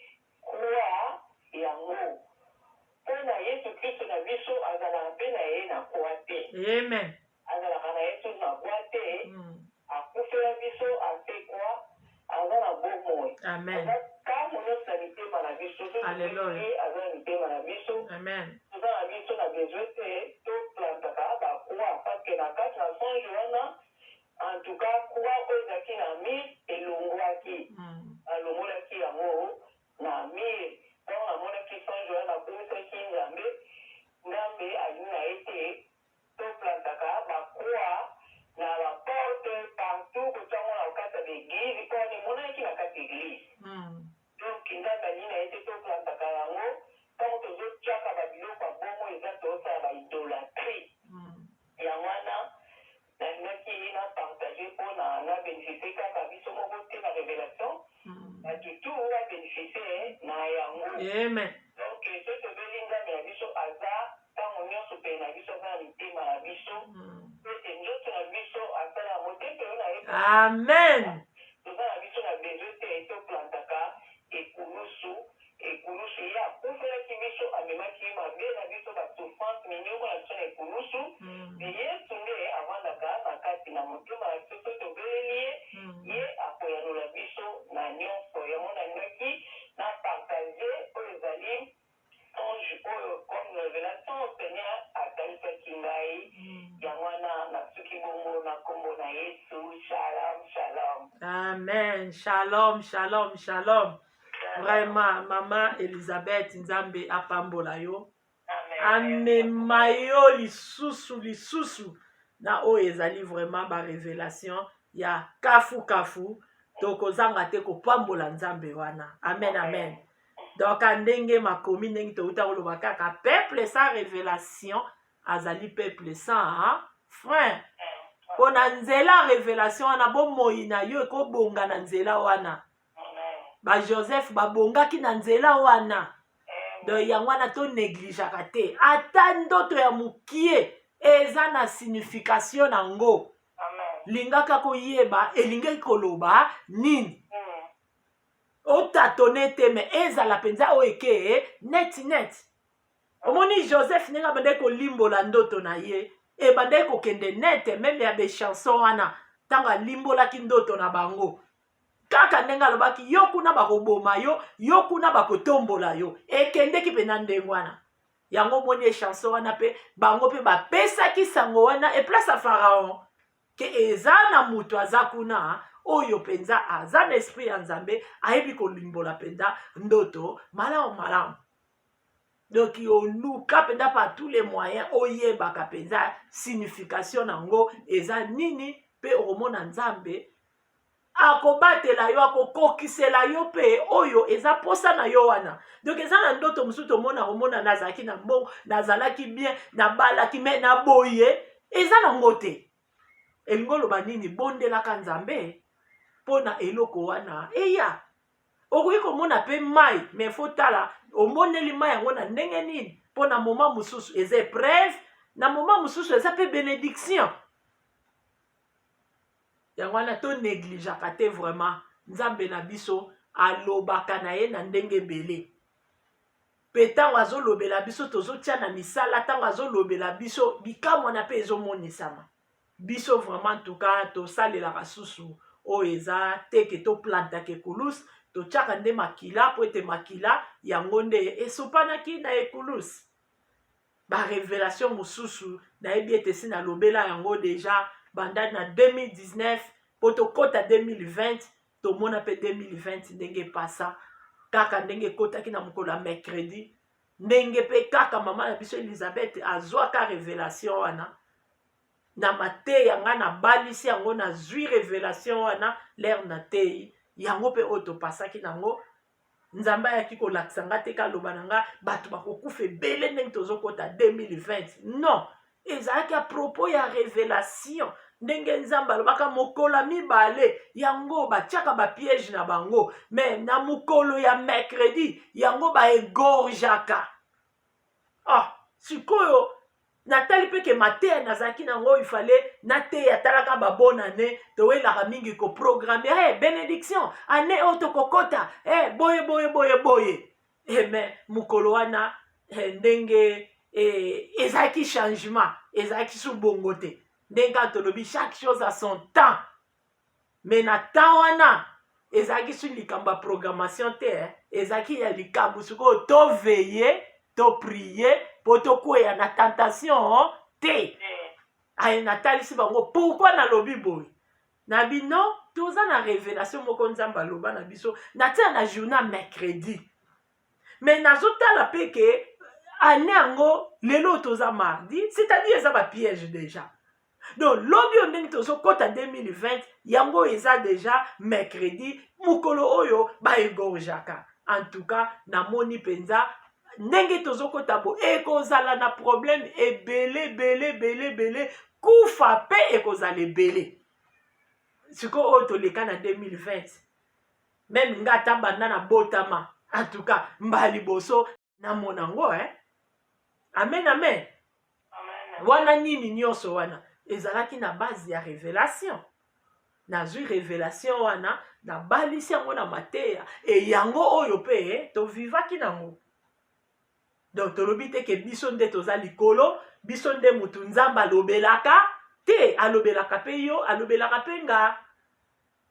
kwa yango mpona Yesu Kristo na biso azalaka mpe na ye na kwa te. Amen. Azalaka na Yesu na kwa te akufela biso asekwa aza na bomoi. Amen. Ntango nyonso na mitema na biso Alleluia. aza na mitema na biso. Amen. toza na biso na besoin te toplantaka bakwa parceke na kati na songe wana antuka kwa oyo ezalaki na mire elongwaki alongolaki yango na mire. Ntango namonaki songe wana nakomisaki nzambe alingi na ye te toplantaka bakwa na baporte partout kotango na kati ya l'église mpo emonaki na kati église. Donc nzambe alingi na ye te toplantaka yango ntango tozotiaka babiloko ya bongo eza tozosala baidolâtre. Amen. Donc soki tobeli nzambe na biso aza ntango nyonso mpe na biso aza na mitema na biso ete nzoto na biso asala yango te mpe oyo nayeba Amen. toza na biso na besoin te toplantaka ekulusu ye akufelaki biso amemaki mabe na biso basouffrance miniongo na biso na ekulusu me yesu nde avandaka na kati na motema na biso soki tobeleli ye akoyanola biso na nyonso yango nalingaki na partage oyo ezali ange oyo comme révélation seigneur atalisaki ngai yango wana nasuki bongo na nkombo na yesu. Shalom, shalom. Amen. Shalom, shalom, shalom. Vraiment, Maman Elisabeth Nzambe apambola yo. Amema yo lisusu na oyo ezali vraiment ba révélation ya kafu tokozanga te kopambola Nzambe wana. Amen, amen. Donc ndenge makomi ndenge touta koloba kaka peuple sans révélation azali peuple sans frère. Pona nzela révélation wana bomoi na yo ekobonga na nzela wana. Ba Joseph babongaki na nzela wana. Donc yango wana to négligeaka te. Ata ndoto ya mukie eza na signification nango. Lingaka koyeba elingi koloba nini. Otatone te me ezala penza oeke net. Omoni Joseph nenga bande ko limbola ndoto na ye. E bande ko kende net même ya be chanson wana tanga limbola ki ndoto na bango. Kaka ndenga lobaki yo kuna bakoboma yo kuna bakotombola yo. E kende ki pena ndengwana. Yango moni chanson wana pe bango pe bapesa ki sango wana e place à Pharaon. Ke ezana mutu azakuna oyo penza aza na esprit ya Nzambe ayebi kolimbola penza ndoto malamu. Donc oluka penza par tous les moyens oyebaka penza signification nango eza nini pe omona Nzambe akobatela yo akokokisela yo pe oyo eza posa na yo wana. Donc eza na ndoto mususu omona nazalaki na mbongo nazalaki bien nabalaki me na boye eza nango te. Elingo loba nini bondelaka Nzambe pona eloko wana eya okoki komona pe mai me fotala omoneli mai yango na ndenge nini pona moma mususu eza épreuve na moma mususu eza pe bénédiction. Yango wana to négligeaka te vraiment Nzambe na biso alobaka na ye na ndenge ebele. Pe ntango azolobela biso tozotia na misala ntango azolobela biso bikamwa na pe ezomonisama. Biso vraiment en tout cas tosalelaka susu oyo eza teke toplantaka ekulusu totiaka nde makila po ete makila yango nde esopanaki na ekulusu. Ba révélation mosusu nayebi ete si nalobela yango deja banda na 2019 po tokota 2020 tomona pe 2020 ndenge epasa kaka ndenge ekotaki na mokolo ya mercredi ndenge pe kaka mama na biso Elisabeth azwaka révélation wana na mateya nga na balisi yango na zwi révélation wana l'air na tei yango pe oyo topasaki nango Nzambe ayaki kolakisa nga te kaloba na nga bato bakokufa ebele ndenge tozokota 2020 non ezalaki a propos ya révélation ndenge Nzambe alobaka mokolo mibale yango batiaka bapiège na bango mais na mokolo ya mercredi yango baegorjaka. Sikoyo natali pe ke mateya nazalaki nango ifale nateya talaka babonane towelaka mingi koprogramme bénédiction ane oyo tokokota boye mais mokolo wana ndenge ezalaki changement ezalaki su bongo te ndenge tolobi chaque chose à son temps mais na temps wana ezalaki su likambo ya programmation te ezalaki ya likambo sikoyo toveille toprier po tokweya na tentation te. Aye natalisi bango pourquoi nalobi boye na bino toza na révélation moko Nzambe aloba na biso natia na journée mercredi mais nazotala pe ke ane yango lelo toza mardi c'est-à-dire eza ba piège déjà. Donc lobi o ndenge tozokota 2020 yango eza déjà mercredi mokolo oyo baegorjaka. En tout cas namoni penza ndenge tozokota bo ekozala na problème ebele kufa pe ekozala ebele siko oyo toleka na 2020 même nga ata banda na botama En tout cas, mbali boso na monango, Amen, amen. Wana nini nyonso wana. Ezalaki na base ya révélation. Nazui révélation wana, na balisi yango na mateya. Et yango oyo pe, to vivaki nango. Donc, tolobi te ke biso nde toza likolo, biso nde mutu nzamba alobelaka, te alobelaka pe yo, alobelaka pe nga.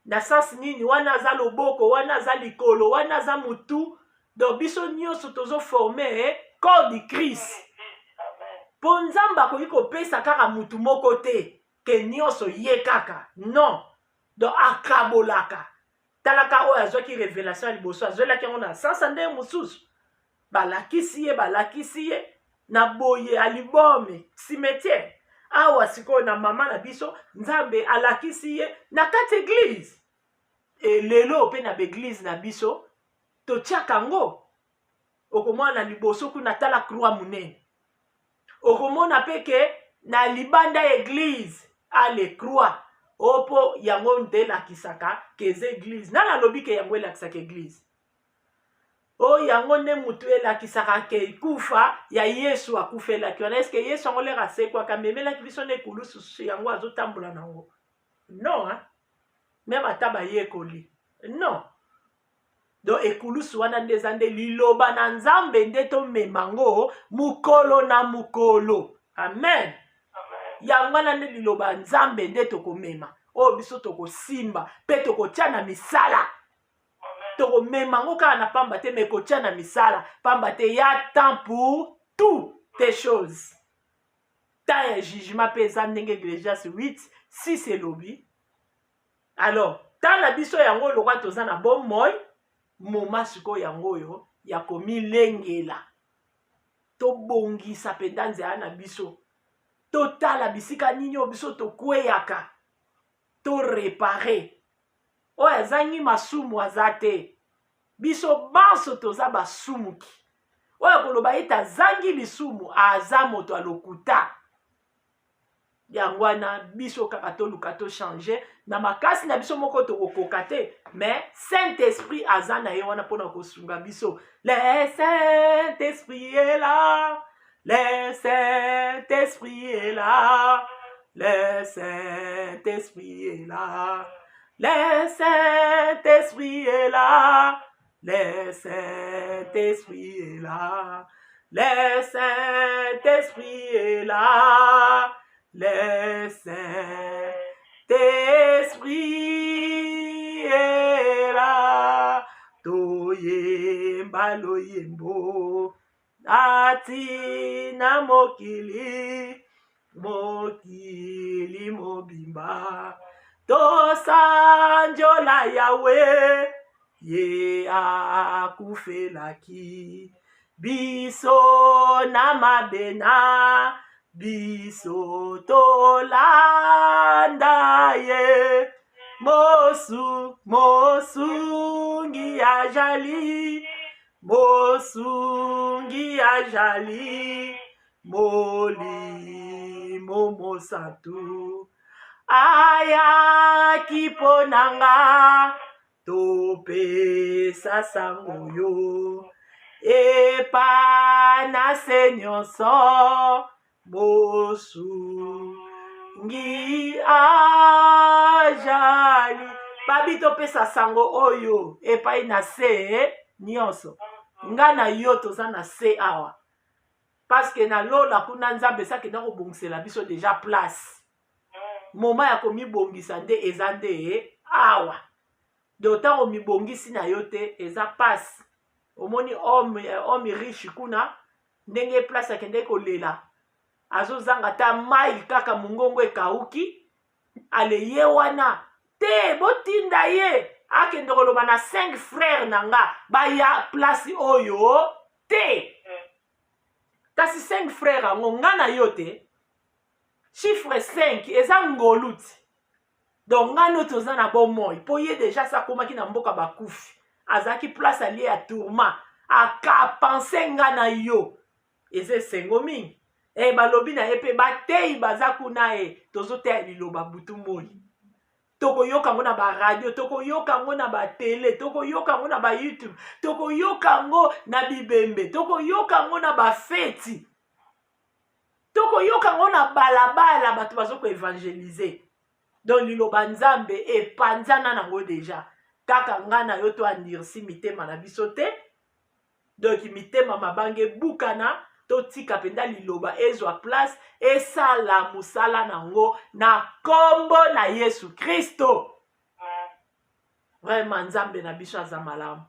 Na sens nini, wana za loboko, wana za likolo, wana za mutu. Donc, biso nyonso tozo former corps du Christ. Po nzamba akoki kopesa kaka mutu moko te, ke nyonso ye kaka. Non. Donc, akabolaka. Talaka oyo azwaki révélation ya liboso, azwelaki yango na sansa nde mosusu. Balakisi ye, na boye alibome, cimetière. Awa sikoyo na mama na biso, nzambe alakisi ye na kati église. Et lelo pe na l'église na biso, totiaka ngo. Okomona liboso kuna tala croix munene. Okomona peke na libanda église, ale croix. Opo yango nde lakisaka keze église. Nana lobi ke yango lakisaka église. O yango nde mutu elakisaka ke kufa ya Yesu akufelaki. Wana eske Yesu yango leka sekwaka memelaki biso ne kulusu yango azotambola nango. Non, hein? Même ata bayekoli. Non. Donc ekulusu wana nde zande liloba na nzambe nde to memango mukolo na mukolo. Amen. Yango wana nde liloba nzambe nde tokomema. O biso tokosimba pe tokotia na misala. Tokomema ngo kaka na pamba te me kotia na misala. Pamba te ya temps pour toutes les choses. Temps ya jugement pe eza ndenge Ecclésiaste 8:6 elobi. Alors, tant la biso yango lokwa toza na bon moi, moma siko yango yo ya komilengela. Tobongisa penda nzela na biso. Totala bisika nini o biso tokweyaka. To réparer. Oyo azangi masumu azate. Biso banso toza basumuki. Oyo koloba ita zangi lisumu aza moto alokuta. Yangwana biso kaka toluka to changer na makasi na biso moko tokokoka te, mais Saint-Esprit aza na ye wana pona kosunga biso. Le Saint-Esprit est là. Le Saint-Esprit est là. Le Saint-Esprit est là. Le Saint-Esprit est là. Le Saint-Esprit est là. Le Saint-Esprit est là. Le Saint-Esprit est là. Toyemba loyembo. Atina mokili. Mokili mobimba. Tosanjola Yahweh. Ye akufelaki. Biso na mabena. Biso tolanda ye. Mosungi ajali. Mosungi ajali. Molimo mosantu. Aya kiponanga. Topesa sango yo. Epa na senyonso. Mosungi ajali. Babi topesa sango oyo. Epa ina se nyonso. Nga na yo toza na se awa. Parce que na lola kuna nzambe sa kenda kobongisela biso déjà place. Moma ya komibongisa nde eza nde awa. D'autant omibongisi na yo te eza passe. Omoni homme riche kuna ndenge place akende kolela. Azozanga ta mai kaka mungongo ekauki. Ale ye wana te botinda ye. Akende koloba na 5 frères nanga baya place oyo te. Kasi 5 frères ango nga na yo te. Chiffre 5 eza ngoluti. Donc nga no toza na bon moi. Po ye déjà sa komaki na mboka bakufi. Azaki place ali ya tourma. Aka pense nga na yo. Eze sengo mingi. Balobi na epe batei baza kuna tozo te liloba butu moi. tokoyoka ngo na ba radio, tokoyoka ngo na ba télé, tokoyoka ngo na ba YouTube, tokoyoka ngo na bibembe, tokoyoka ngo na ba feti, tokoyoka ngo na balabala bato bazoko évangéliser. Donc liloba nzambe epanzana nango déjà kaka nga na yo to andirsi mitema na biso te. Donc mitema mabange bukana to tika penda liloba ezwa place esala musala nango na kombo na Yesu Kristo. Vraiment nzambe na biso aza malamu.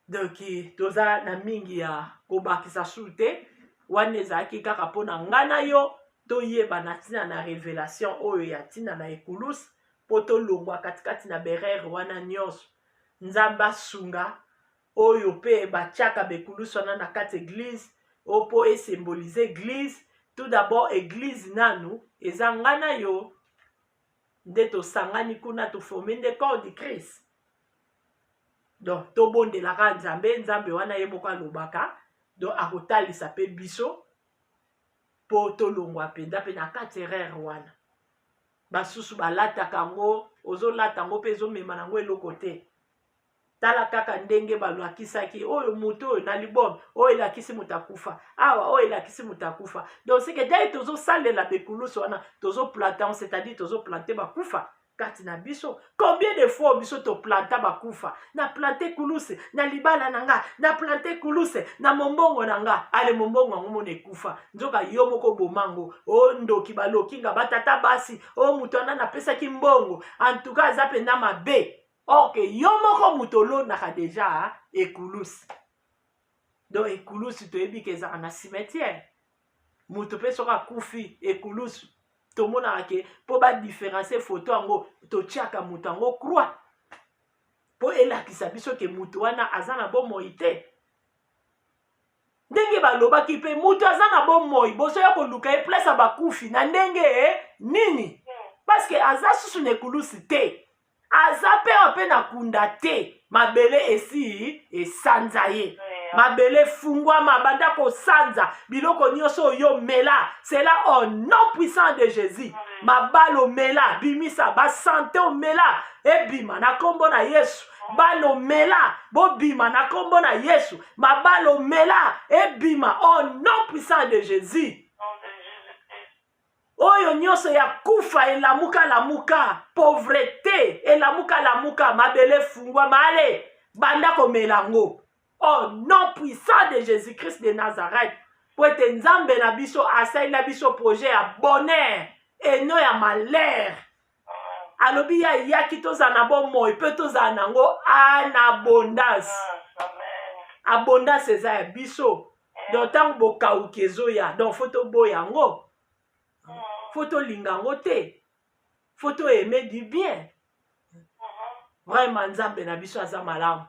Donc toza na mingi ya kobakisa sute wana ezalaki kaka mpona nga na yo toyeba na tina na révélation oyo ya tina na ekulusi po tolongwa katikati na berere wana nyonso. Nzambe asunga oyo pe batiaka bekulusi wana na kati église opo esymbolize église. Tout d'abord église nanu eza nga na yo nde tosangani kuna toforme nde corps du Christ. Donc tobondelaka nzambe, nzambe wana ye moko alobaka donc akotalisa pe biso po tolongwa penda pe na kati erreur wana. Basusu balataka ngo ozolata ngo pe ezomema nango eloko te. Tala kaka ndenge balwakisaki oyo moto oyo na libom oyo elakisi mutakufa awa oyo elakisi mutakufa. Donc c'est que dès tozo salela bekuluso wana tozo planter, c'est-à-dire tozo planter bakufa kati na biso. Combien de fois biso to planta bakufa na planter kuluse na libala nanga na planter kuluse na mombongo nanga ale mombongo ngo mone kufa nzoka yo moko bomango o ndoki balokinga batata basi o muto na pesa ki mbongo en tout cas zape na mabe. Ok, yo moko mutolo naka déjà ekulusi. Donc ekulusi to ebi keza na cimetière. Muto pe soka kufi ekulusi. To mona ke po ba différencier photo ango to tiaka muto ango croix. Po elakisa biso ke muto wana azana bo moite. Ndenge baloba ki pe muto azana bo moi boso ya ko luka e place ba kufi na ndenge nini? Parce que azasusu ne ekulusi te. Azape ape na kunda te mabele esi esanza ye. Mabele fungwa mabanda ko sanza biloko nyonso yo mela. C'est là au nom puissant de Jésus. Mabalo mela bimisa ba santé o mela ebima na kombo na Yesu. Balo mela bo bima na kombo na Yesu. Mabalo mela ebima au nom puissant de Jésus. Oyo nyonso ya kufa elamuka lamuka, pauvreté elamuka lamuka, mabele fungwa male banda komelango. Oh nom puissant de Jésus-Christ de Nazareth. Po ete nzambe na biso asai na biso projet ya bonheur et non ya malheur. Alobi ya yaki toza na bo moi pe toza nango en abondance. Abondance eza ya biso. Donc tant boka ukezo ya donc photo boyango. Photo lingango te. Photo aimer du bien. Vraiment nzambe na biso aza malamu.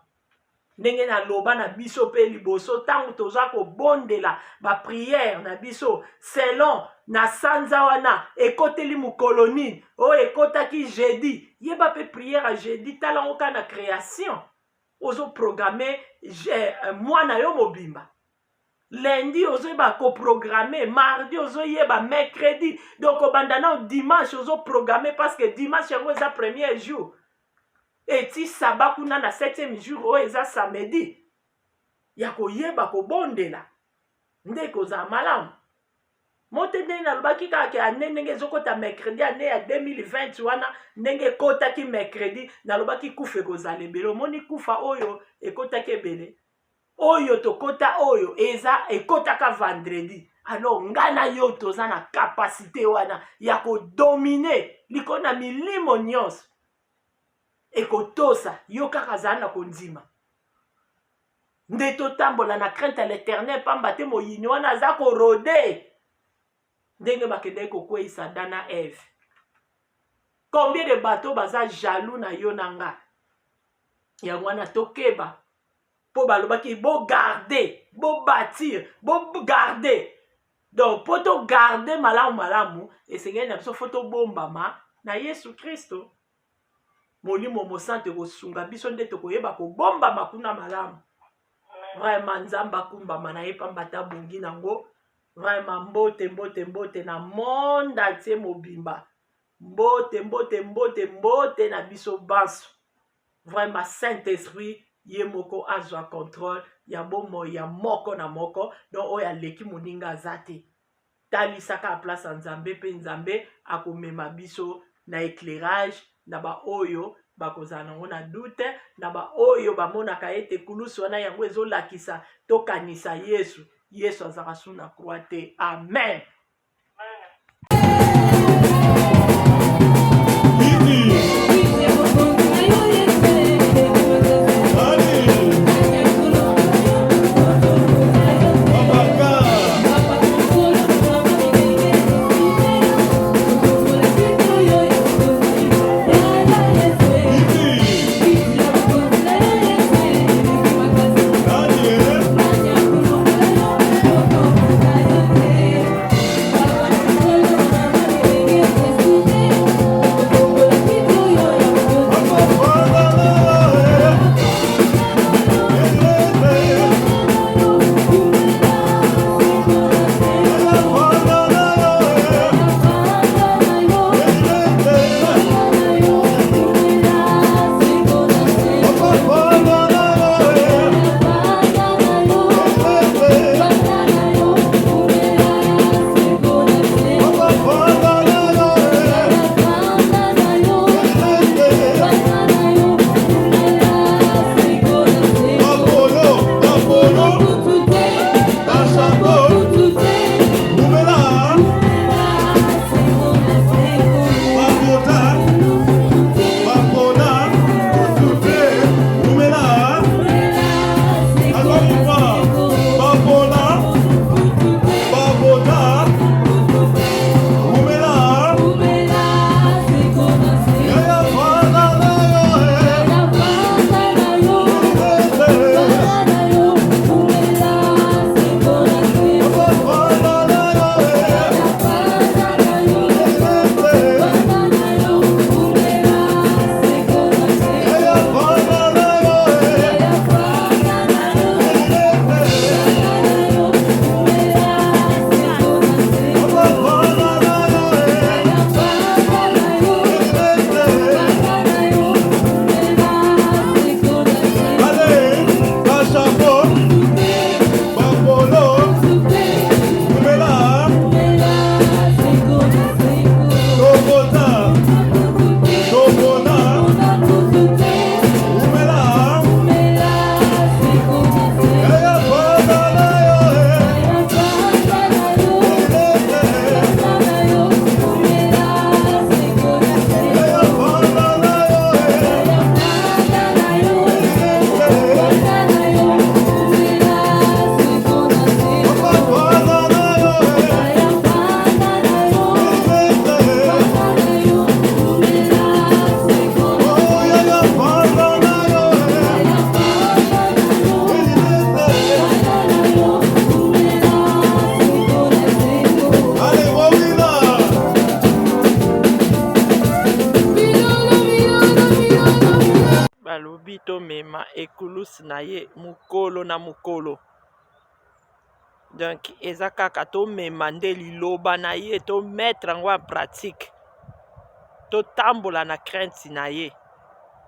Ndenge na loba na biso pe liboso tango toza ko bondela ba prière na biso selon na sanza wana ekoteli mu koloni o ekotaki jeudi yeba pe prière a jeudi talango kana création ozo programmer mwana yo mobimba. Lundi ozo yeba ko programmer, mardi ozo yeba mercredi, donc obandana dimanche ozo programmer parce que dimanche yango eza premier jour. Et ti sabat kuna na 7e jour o eza samedi. Ya ko yeba ko bondela. Nde ko za malamu. Mote ndenge na lobaki kaka ane ndenge ezokota mercredi ane ya 2020 wana ndenge ekotaki mercredi na lobaki kufa ekozala ebele. Omoni kufa oyo ekotaki ebele. Oyo tokota oyo eza ekotaka vendredi. Alors ngana yo toza na capacité wana ya ko dominer likona milimo nyonso. Ekotosa yo kaka zana kondima. Nde totambola na crainte à l'Éternel pamba te moyini wana za ko rode. Ndenge bakende ko kwesa dana Eve. Combien de bateaux baza jaloux na yo nanga. Ya wana tokeba. Po balobaki bo garder, bo bâtir, bo garder. Donc po to garder malamu malamu esengeli na biso foto bombama na Yesu Kristo. Molimo mosante kosunga biso nde tokoyeba ko bombama kuna malamu. Vraiment nzamba kumbama na ye pambata bungi nango. Vraiment mbote na monde entier mobimba. mbote mbote mbote mbote na biso banso. Vraiment Saint-Esprit ye moko azwa contrôle ya bomoi ya moko na moko donc oyo aleki moninga aza te. Talisaka place ya Nzambe mpe Nzambe akomema biso na éclairage na ba oyo bakozala nango na doute na ba oyo bamonaka ete kulusu wana yango ezolakisa tokanisa Yesu azaka su na croix te. Amen. Tomema ekulusi na ye mukolo na mukolo. Donc eza kaka tomema nde liloba na ye to mettre yango en pratique. To tambola na crainte na ye.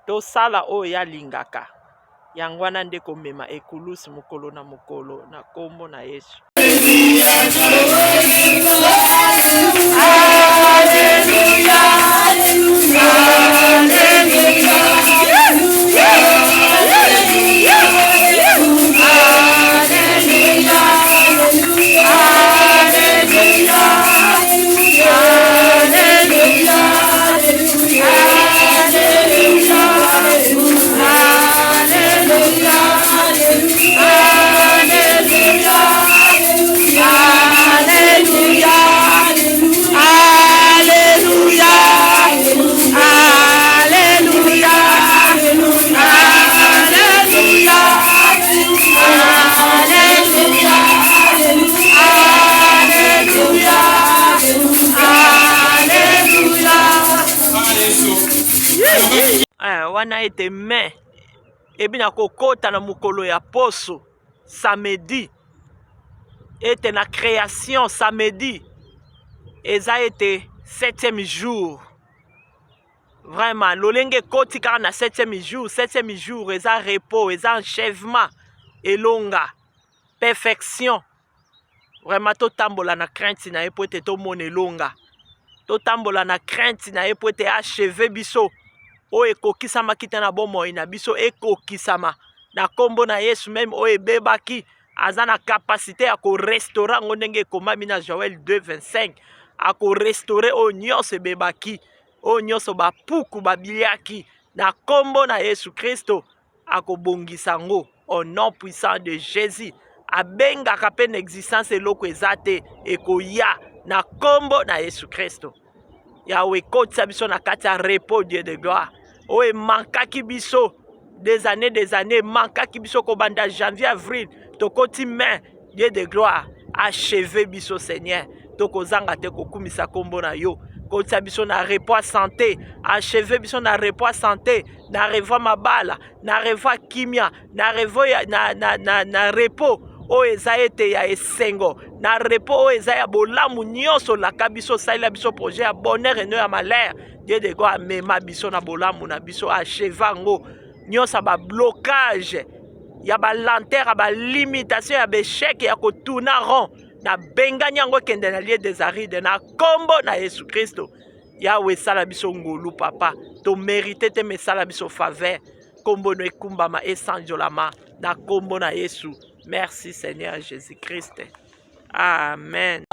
To sala oyo yalingaka. Yango wana nde komema ekulusi mukolo na mukolo na kombo na Yesu. Wana ete me ebina kokota na mukolo ya poso samedi ete na création samedi eza ete 7e jour Vraiment, lolenge koti kaka na 7e jour, eza repos, eza enchèvement, elonga, perfection. Vraiment, totambola na crainte na ye po ete tomona elonga. Totambola na crainte na ye po ete acheve biso. O ekokisamaki te na bomoi na biso, ekokisama. Na kombo na Yesu même o ebebaki, aza na capacité ya korestaurer yango ndenge ekomami na Joël 2:25. Akorestaurer o nyonso ebebaki. O nyonso bapuku babiliaki. Na kombo na Yesu Kristo, akobongisa yango au nom puissant de Jésus. Abengaka mpe na existence eloko eza te ekoya na kombo na Yesu Kristo. Yawe ekotisa biso na kati ya repos, Dieu de gloire. O emankaki biso des années, mankaki biso kobanda janvier, avril, tokoti mai, Dieu de gloire, acheve biso Seigneur. Tokozanga te kokumisa kombo na yo. Kotisa biso na repos santé, acheve biso na repos santé, na revo mabala, na revo kimia, na revo na repos o eza ete ya esengo, na repos o eza ya bolamu nyonso laka biso salela biso projet ya bonheur eno ya malheur. Dieu de gloire mema biso na bolamu na biso, acheva ngo nyonso ba blocage ya ba lanterne, ya ba limitation, ya beshek ya kotuna rond na bengani yango kende na lieu des arides na kombo na Yesu Kristo. Yawe sala biso ngolu papa, to mérite te mesala biso faveur, kombo no ekumbama esanjolama na kombo na Yesu. Merci Seigneur Jésus-Christ. Amen.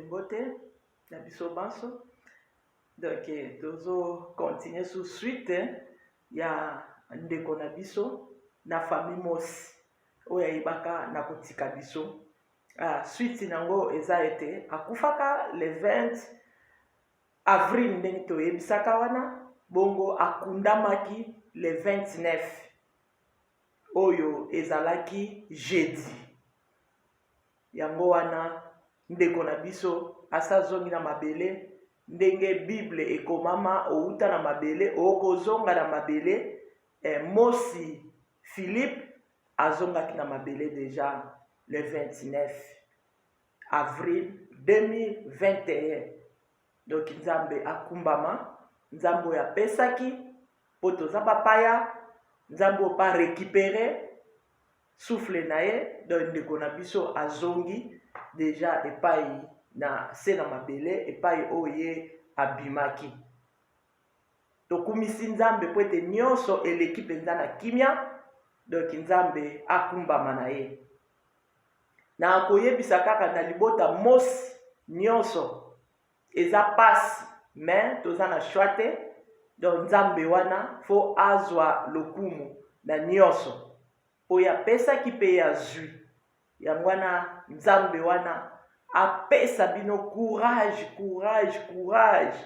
Mbote na biso banso. Donc tozo continuer sous suite ya ndeko na biso na famille Mosi oyo ayibaka na kotika biso. Suite nango eza ete akufaka le 20 avril ndenge toyebisaka wana, bongo akundamaki le 29 oyo ezalaki jeudi. Yango wana ndeko na biso asazongi na mabele ndenge Bible ekomama outa na mabele okozonga na mabele. Mosi Philippe azongaki na mabele déjà le 29 avril 2021. Donc nzambe akumbama, nzambe oyo apesaki po toza bapaya, nzambe oyo pa récupérer souffle na ye. Donc ndeko na biso azongi déjà epai na se na mabele epai oyo ye abimaki. Tokumisi nzambe po ete nyonso eleki mpenza na kimia. Donc nzambe akumbama na ye. Na koyebisa kaka na libota mosi nyonso eza pasi mais toza na choix te. Donc nzambe wana fo azwa lokumu na nyonso oyo apesaki mpe ye azwi. Yango wana nzambe wana apesa bino courage, courage, courage.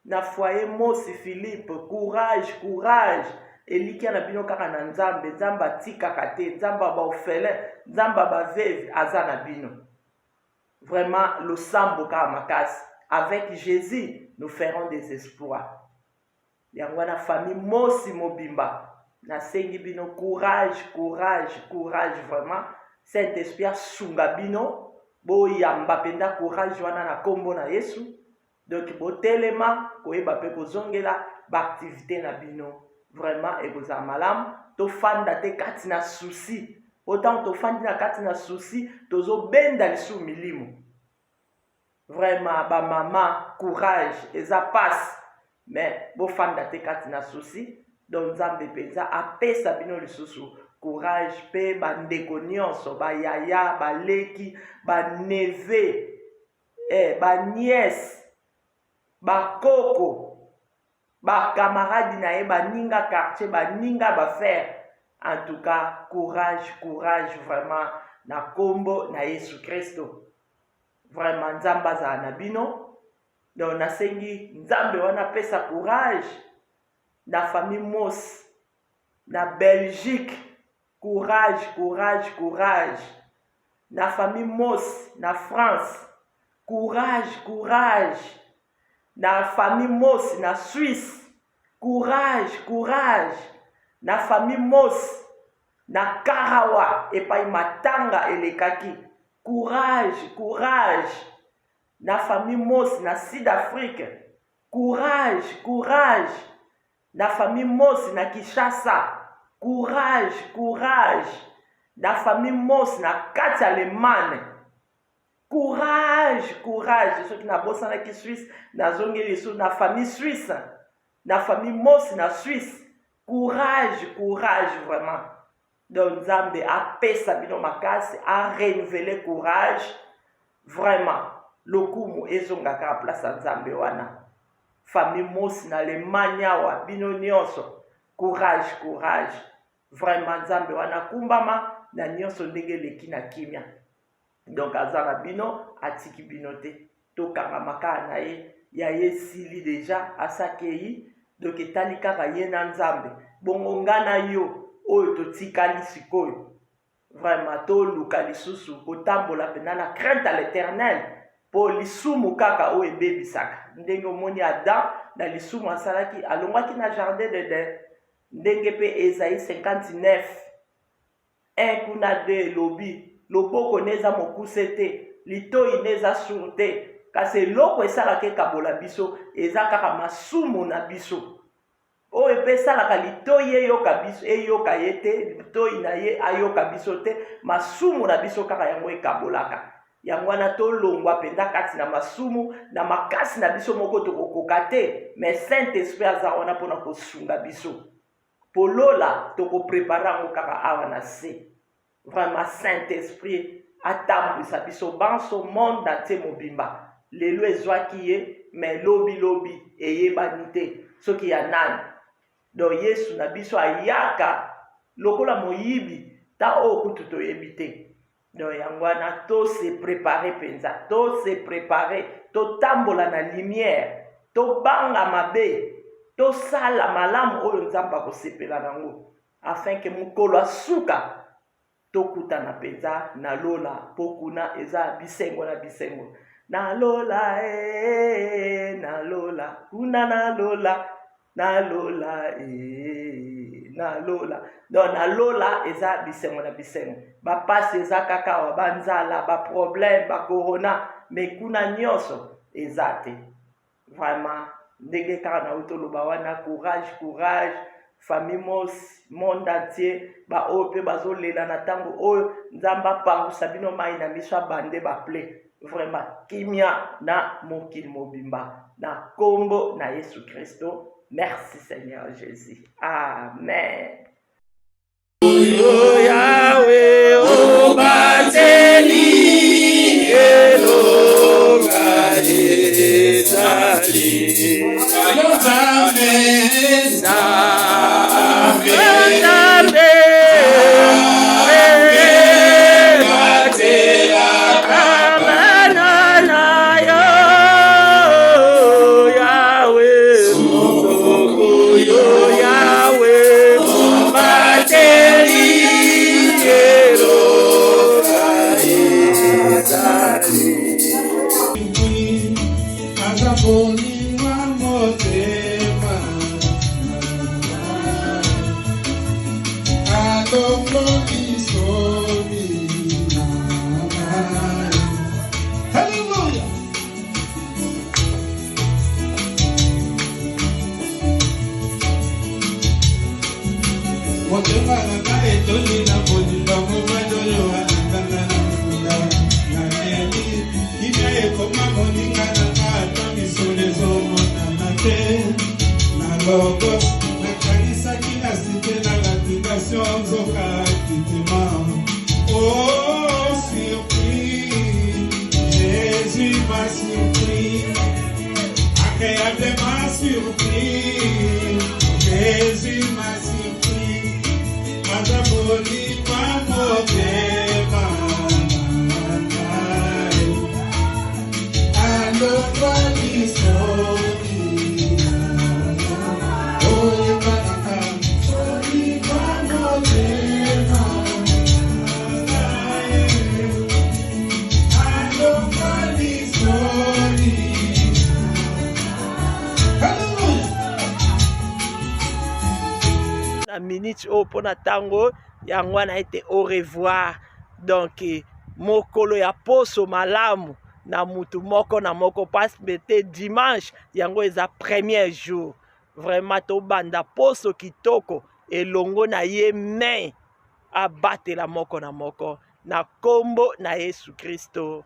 Na foyer mosi Philippe, courage, courage. Elikia na bino kaka na nzambe, nzambe atikaka te, nzambe ba orphelin, nzambe ba veuve aza na bino. Vraiment losambo kaka makasi. Avec Jésus, nous ferons des exploits. Yango wana famille mosi mobimba. Na sengi bino courage, courage, courage vraiment. Saint-Esprit asunga bino, bo yamba penda courage wana na kombo na Yesu. Donc botelema koyeba pe kozongela ba activité na bino. Vraiment egoza malam to fanda te kati na souci. Autant to fandi na kati na souci, tozo benda lisu milimo. Vraiment ba mama courage eza passe. Mais bo fanda te kati na souci. Donc nzambe penza apesa bino lisusu courage pe ba ndeko nyonso ba yaya ba leki ba neve ba nièce ba koko ba camarade na ye ba ninga quartier ba ninga ba frère. En tout cas courage, courage vraiment na kombo na Yesu Kristo. Vraiment nzambe azala na bino. Donc nasengi nzambe wana pesa courage na famille mos na Belgique. Courage, courage, courage. Na famille mos na France. Courage, courage. Na famille mos na Suisse. Courage, courage. Na famille mos na Karawa epai matanga elekaki. Courage, courage. Na famille mos na Sud-Afrique. Courage, courage. Na famille mos na Kinshasa. Courage, courage. Na famille mos na kati Allemagne. Courage, courage. Ceux qui na bosana ki Suisse, na zongeli so na famille suisse. Na famille mos na Suisse. Courage, courage vraiment. Donc Nzambe a pesa bino makasi, a renouvelé courage. Vraiment. Lokumu ezonga ka place Nzambe wana. Famille mos na Allemagne wa bino nyonso. Courage, courage. Vraiment Nzambe wana kumbama na nyonso ndenge leki na kimia. Donc azana bino atiki bino te. Tokanga maka na ye ya ye sili deja asakei. Donc etali kaka ye na Nzambe. Bongo ngana yo oyo totikali sikoyo. Vraiment to luka lisusu kotambola pena na crainte à l'Éternel. Po lisumu kaka oyo ebebisaka. Ndenge omoni Adam na lisumu asalaki alongwaki na jardin d'Eden. Ndenge pe Esaïe 59 1 kuna de lobi loboko neza mokuse te litoi neza sur te kasi eloko esalaka ekabola biso eza kaka masumu na biso oyo epe esalaka litoi eyoka biso eyoka ye te litoi na ye ayoka biso te masumu na biso kaka yango ekabolaka yango wana tolongwa mpenza kati na masumu na makasi na biso moko tokokoka te mais Saint-Esprit aza wana mpona kosunga biso polola tokoprepare yango kaka awa na se. Vraiment Saint-Esprit atambwisa biso banso monde ate mobimba. Lelo ezwaki ye mais lobi lobi eyebani te soki ya nani. Donc Yesu na biso ayaka lokola moyibi ta oyo kutu toyebi te. Donc yango wana to se préparer penza, to se préparer, to tambola na lumière, to banga mabe. To sala malamu oyo Nzambe akosepela nango afin que mokolo asuka to kutana penza na lola pokuna eza bisengo na bisengo na lola na lola kuna na lola nalola donc nalola eza bisengo na bisengo bapasi eza kaka wa banzala baproblème bacorona mais kuna nyonso eza te vraiment ndenge kaka na utoloba wana courage famille monde entier baoyo mpe bazolela na ntango oyo nzambe apangwisa bino mai na miso abande baple vraiment kimia na mokili mobimba na kombo na Yesu Kristo. Merci Seigneur Jésus. Amen. Oh Yahweh, oh Bateli, Eloga Ezali, minute au pona tango yango wana ete au revoir donc mokolo ya poso malamu na mutu moko na moko passe bete dimanche yango eza premier jour vraiment to banda poso kitoko elongo na ye main abatela moko na moko na kombo na Yesu Kristo.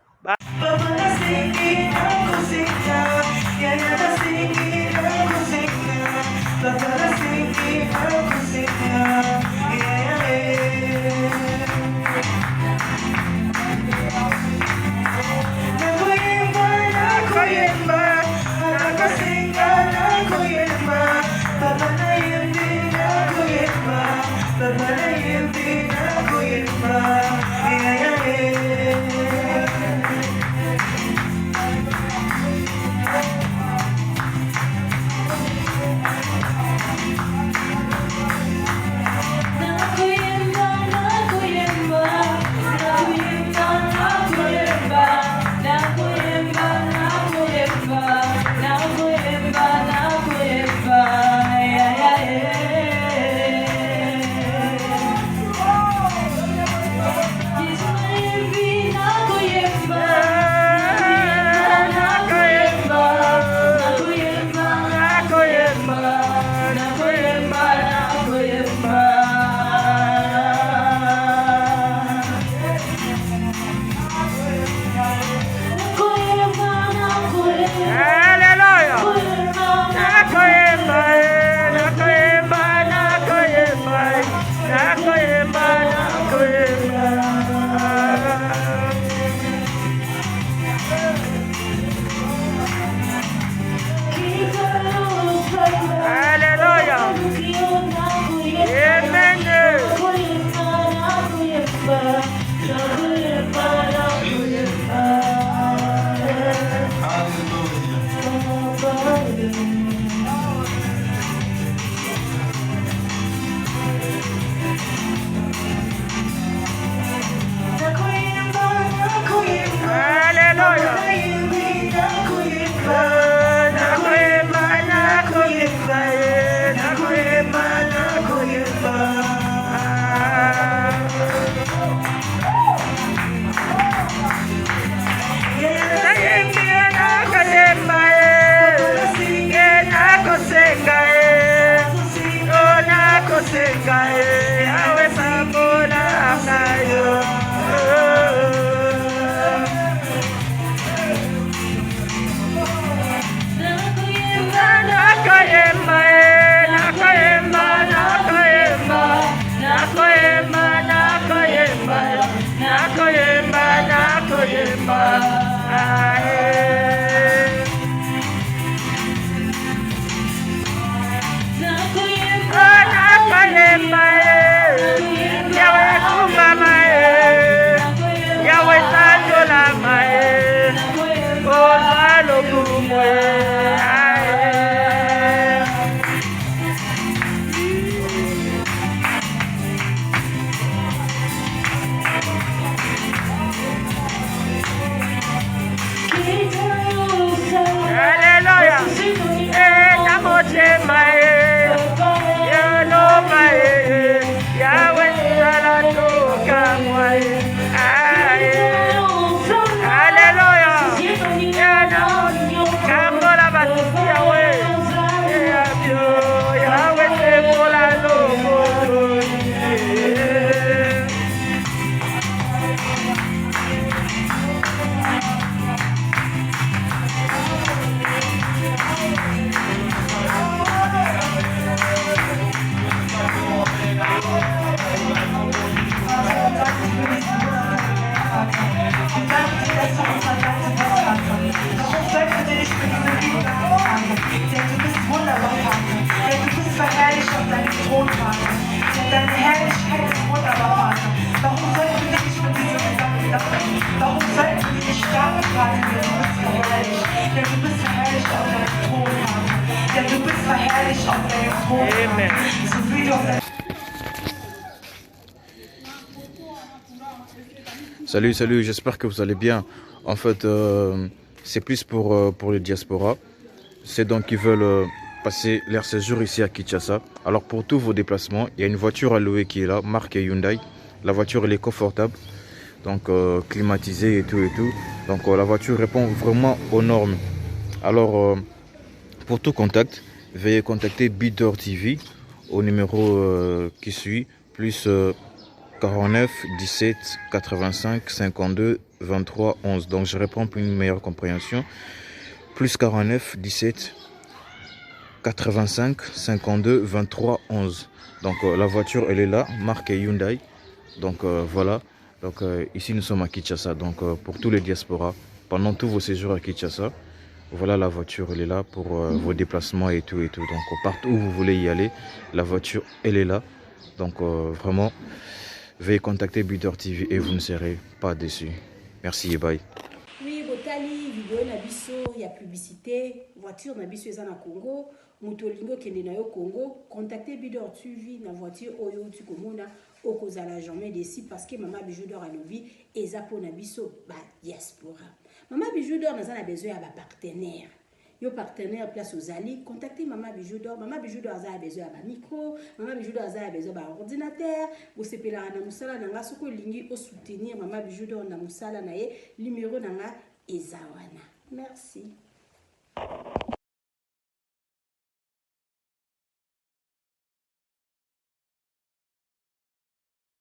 nakosenga oh nakosenga awe pamona ngayo nakoyemba nakoyemba nakoyemba nakoyemba nakoyemba nakoyemba nakoyemba Deine Herrlichkeit ist wunderbar, Vater. Warum sollten wir nicht mit diesem Gedanken dachten? Warum sollten wir nicht starten, Vater? Denn du bist verherrlicht auf deinem Thron, Vater. Denn du bist verherrlicht auf deinem Thron, Vater. So wie du auf deinem Salut, j'espère que vous allez bien. En fait, c'est plus pour les diasporas. C'est donc qui veulent passer leur séjour ici à Kinshasa. Alors pour tous vos déplacements, il y a une voiture à louer qui est là, marque Hyundai. La voiture elle est confortable, donc climatisée et tout. Donc la voiture répond vraiment aux normes. Alors pour tout contact, veuillez contacter Bidor TV au numéro qui suit, plus 49 17 85 52 23 11. Donc je réponds pour une meilleure compréhension. Plus 49 17 85 52 23 11. Donc la voiture elle est là, marque Hyundai. Donc voilà. Donc ici nous sommes à Kinshasa. Donc pour tous les diasporas, pendant tous vos séjours à Kinshasa, voilà la voiture elle est là pour vos déplacements et tout. Donc partout où vous voulez y aller, la voiture elle est là. Donc vraiment, veuillez contacter Bidor TV et vous ne serez pas déçus. Merci et bye. Oui, Botali, vidéo na biso, il y a publicité, voiture na biso eza na Congo, mutolingo kende na yo Congo, contactez Bidor TV na voiture oyo tu komona okozala jamais déçu parce que Maman Bijou d'or alobi eza po na biso ba diaspora. Maman Bijou d'or naza na besoin ya ba partenaire. Yo partenaire place aux alliés, contactez Maman Bijou d'or. Maman Bijou d'or a besoin de micro, Maman Bijou d'or a besoin de ordinateur. Vous sepela na musala nanga soko lingi au soutenir Maman Bijou d'or na musala na ye numéro nanga ezawana. Merci.